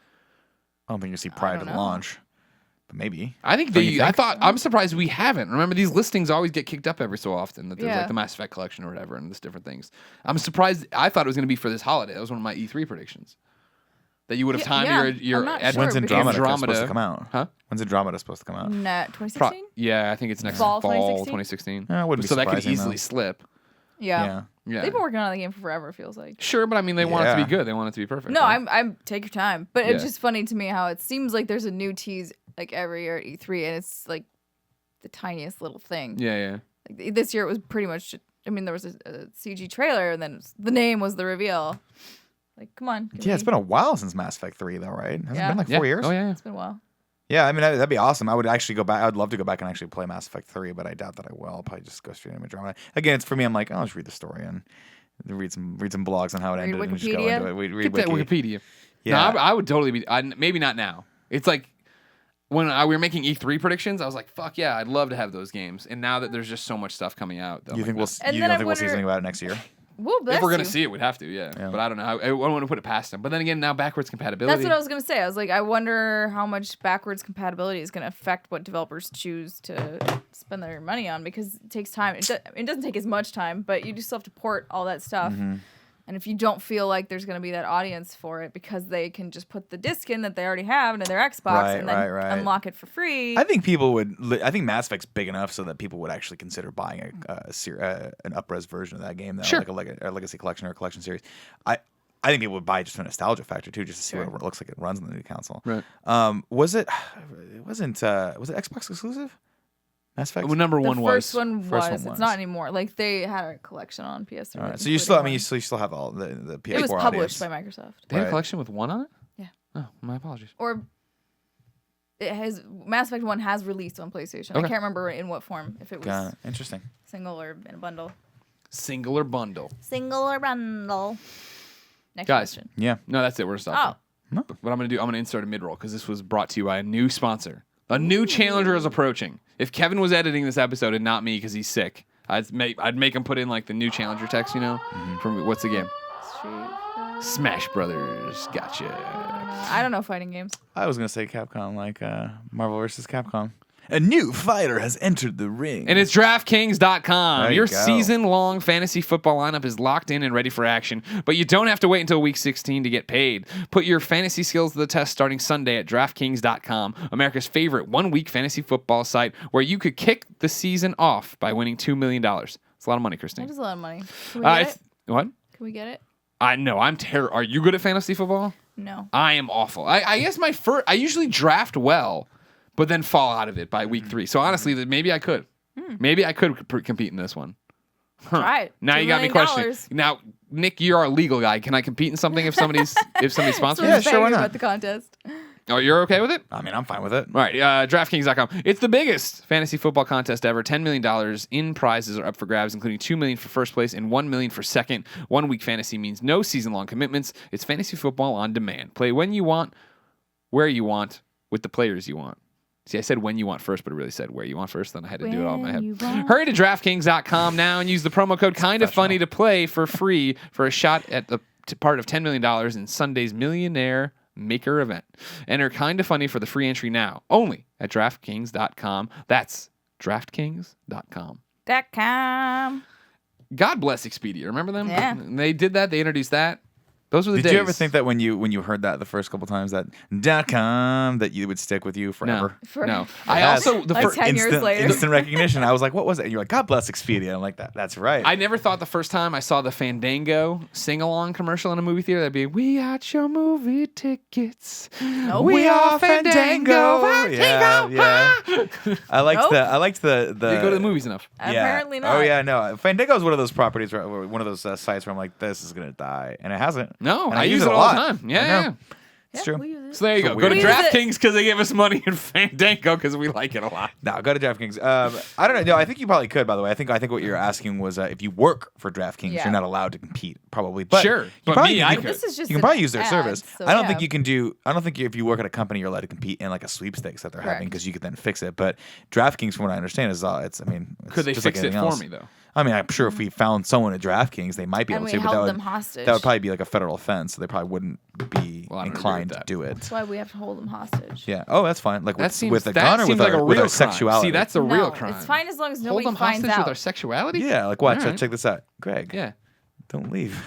I don't think you'll see prior to the launch. But maybe. I'm surprised we haven't. Remember, these listings always get kicked up every so often. That there's like the Mass Effect collection or whatever, and there's different things. I'm surprised. I thought it was going to be for this holiday. That was one of my E3 predictions. that you would have timed yeah, your I'm not at sure, When's because- Andromeda Andromeda. supposed to come out? Huh? When's Andromeda supposed to come out? Nah, 2016? Yeah, I think it's next Fall fall 2016? 2016. Yeah, it wouldn't be so that could surprising, easily though. slip. Yeah. Yeah. They've been working on the game for forever, it feels like. Sure, but I mean, they want it to Yeah. be good. They want it to be perfect. No, right? I'm take your time. But Yeah. it's just funny to me how it seems like there's a new tease like every year at E3, and it's like the tiniest little thing. Yeah. Like, this year it was pretty much. I mean, there was a CG trailer, and then the name was the reveal. Like, come on. Yeah, it's been a while since Mass Effect 3, though, right? Hasn't it Yeah. been like Yeah. 4 years? Oh yeah. It's been a while. Yeah, I mean, that'd be awesome. I would actually go back. I would love to go back and actually play Mass Effect 3, but I doubt that I will. I'll probably just go straight into Andromeda. Again, it's for me, I'm like, I'll just read the story and read some blogs on how it Read ended and just go Wikipedia? into it. Read Get that Wikipedia. Yeah. No, I would totally be. Maybe not now. It's like when we were making E3 predictions, I was like, "Fuck yeah, I'd love to have those games." And now that there's just so much stuff coming out, though, You think we'll? And You then don't I think we'll see wonder- something about it next year? Whoa, if we're gonna see it, we'd have to, yeah. But I don't know. I don't want to put it past them. But then again, now backwards compatibility. That's what I was gonna say. I was like, I wonder how much backwards compatibility is gonna affect what developers choose to spend their money on, because it takes time. It doesn't take as much time, but you just still have to port all that stuff. Mm-hmm. And if you don't feel like there's gonna be that audience for it because they can just put the disc in that they already have into their Xbox Right, and then right. unlock it for free. I think people would. I think Mass Effect's big enough so that people would actually consider buying an up-res version of that game, though, Sure. like a Legacy Collection or a Collection Series. I think people would buy just for nostalgia factor too, just to see Sure. what it looks like it runs on the new console. Right. Was it? Was it Xbox exclusive? Mass Effect. Well, number the one first was. one First was. one It's was. not anymore. Like they had a collection on PS3. All right. So you still, you still have all the PS4 it was published audience. by Microsoft. They had a Right. collection with one on it. Yeah. Oh, my apologies. Or it has Mass Effect 1 has released on PlayStation. I Okay. can't remember in what form, if it was Got it. Interesting. single or in a bundle. Single or bundle. Single or bundle. Next Guys. question. Yeah. No, that's it. We're stopping. No. What I'm gonna do, I'm gonna insert a mid-roll because this was brought to you by a new sponsor. A new challenger is approaching. If Kevin was editing this episode and not me because he's sick, I'd make him put in like the new challenger text, you know, from what's the game? Street Fighter. Smash Brothers. Gotcha. I don't know fighting games. I was gonna say Capcom, like Marvel vs. Capcom. A new fighter has entered the ring. And it's DraftKings.com. There you Your go. season-long fantasy football lineup is locked in and ready for action, but you don't have to wait until Week 16 to get paid. Put your fantasy skills to the test starting Sunday at DraftKings.com, America's favorite one-week fantasy football site where you could kick the season off by winning $2 million. It's a lot of money, Kristine. That is a lot of money. Can we get it? What? Can we get it? I know. I'm terrible. Are you good at fantasy football? No. I am awful. I guess I usually draft well, but then fall out of it by week 3. So honestly, maybe I could. Maybe I could compete in this one. Try it. Now $2 you got me million. questioning. Now, Nick, you're our legal guy. Can I compete in something if somebody's sponsors So me? Yeah, I'm sure, why excited not? about the contest. Oh, you're okay with it? I mean, I'm fine with it. All right, DraftKings.com. It's the biggest fantasy football contest ever. $10 million in prizes are up for grabs, including $2 million for first place and $1 million for second. 1 week fantasy means no season-long commitments. It's fantasy football on demand. Play when you want, where you want, with the players you want. See, I said when you want first, but it really said where you want first. Then I had to do it all in my When you head. want. Hurry to DraftKings.com now and use the promo code KindaFunny to play for free for a shot at the part of $10 million in Sunday's Millionaire Maker event. Enter Kinda Funny for the free entry now, only at DraftKings.com. That's DraftKings.com. .com. God bless Expedia. Remember them? Yeah. They did that. They introduced that. Those were the Did days. you ever think that when you heard that the first couple times that .com that you would stick with you forever? No. I Yes. also the Like first. 10 years later. Instant recognition. I was like, what was it? And you're like, God bless Expedia. I'm like, that's right. I never thought the first time I saw the Fandango sing-along commercial in a movie theater that'd be, "We got your movie tickets. We are Fandango. Yeah. I liked Nope. I liked the. You go to the movies enough. Apparently not. Oh yeah, no. Fandango is one of those properties, one of those sites where I'm like, this is gonna die, and it hasn't. No, And I use it it a all the lot. time. I Yeah, know. yeah. It's true. We use it. So there you So go. Go to weird. We use it. DraftKings because they give us money in Fandango because we like it a lot. No, go to DraftKings. I don't know. No, I think you probably could. By the way, I think what you're asking was if you work for DraftKings, Yeah. you're not allowed to compete. Probably, but Sure, you but probably- me, I you could. This is just You can an probably use their ad, service. so I don't yeah. think you can do. I don't think if you work at a company, you're allowed to compete in like a sweepstakes that they're having Correct. because you could then fix it. But DraftKings, from what I understand, is it's. I mean, it's Could they just like fix it anything for else. me though? I mean, I'm sure if we found someone at DraftKings, they might be And able we to. But held that them would hostage. that would probably be like a federal offense, so they probably wouldn't be Well, I don't agree with inclined to that. do it. That's why we have to hold them hostage. Yeah. Oh, that's fine. Like That seems with a that gun or seems with like our, a with real our crime. sexuality. See, that's a No, real crime. It's fine as long as Hold nobody them finds hostage out. with our sexuality. Yeah, like watch. All right. Check this out, Greg. Yeah. Don't leave.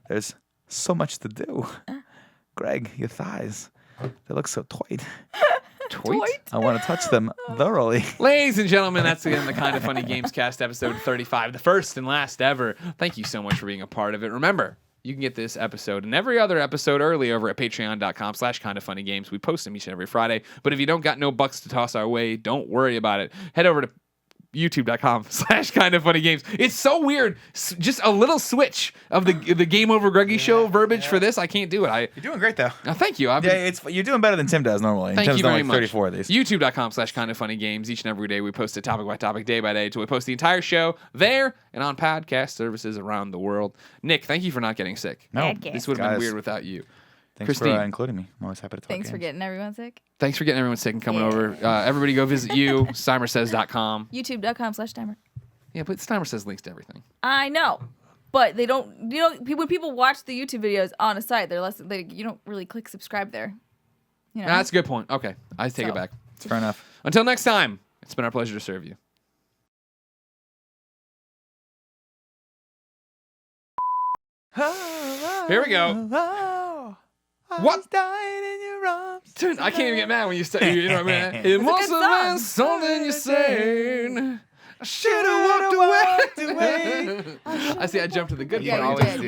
There's so much to do. Greg, your thighs, they look so tight. Tweet. I want to touch them thoroughly. Ladies and gentlemen, that's again the Kind of Funny Gamescast episode 35, the first and last ever. Thank you so much for being a part of it. Remember, you can get this episode and every other episode early over at patreon.com/kindoffunnygames. We post them each and every Friday. But if you don't got no bucks to toss our way, don't worry about it. Head over to youtube.com/kindoffunnygames. It's so weird. Just a little switch of the Game Over Greggy show verbiage for this. I can't do it. You're doing great, though. Thank you. You're doing better than Tim does normally. Thank Tim's you done very like much. 34 of these. youtube.com/kindoffunnygames. Each and every day we post it topic by topic, day by day, until we post the entire show there and on podcast services around the world. Nick, thank you for not getting sick. No, This would have been Guys. weird without you. Thanks Kristine. for including me. I'm always happy to talk Thanks for games. getting everyone sick. Thanks for getting everyone sick and coming over. Everybody go visit you, SteimerSays.com. YouTube.com/Steimer. Yeah, but Steimer Says links to everything. I know, but they don't. You know, when people watch the YouTube videos on a site, they're less. You don't really click subscribe there. You know? That's a good point. Okay, I take it So. back. It's fair enough. Until next time, it's been our pleasure to serve you. Here we go. What? Died in your arms. Dude, I can't even get mad when you say, you know what I mean? It must good have been song. something you said. I should have walked away. I see, I jumped to the good Yeah, part. you Always did. do.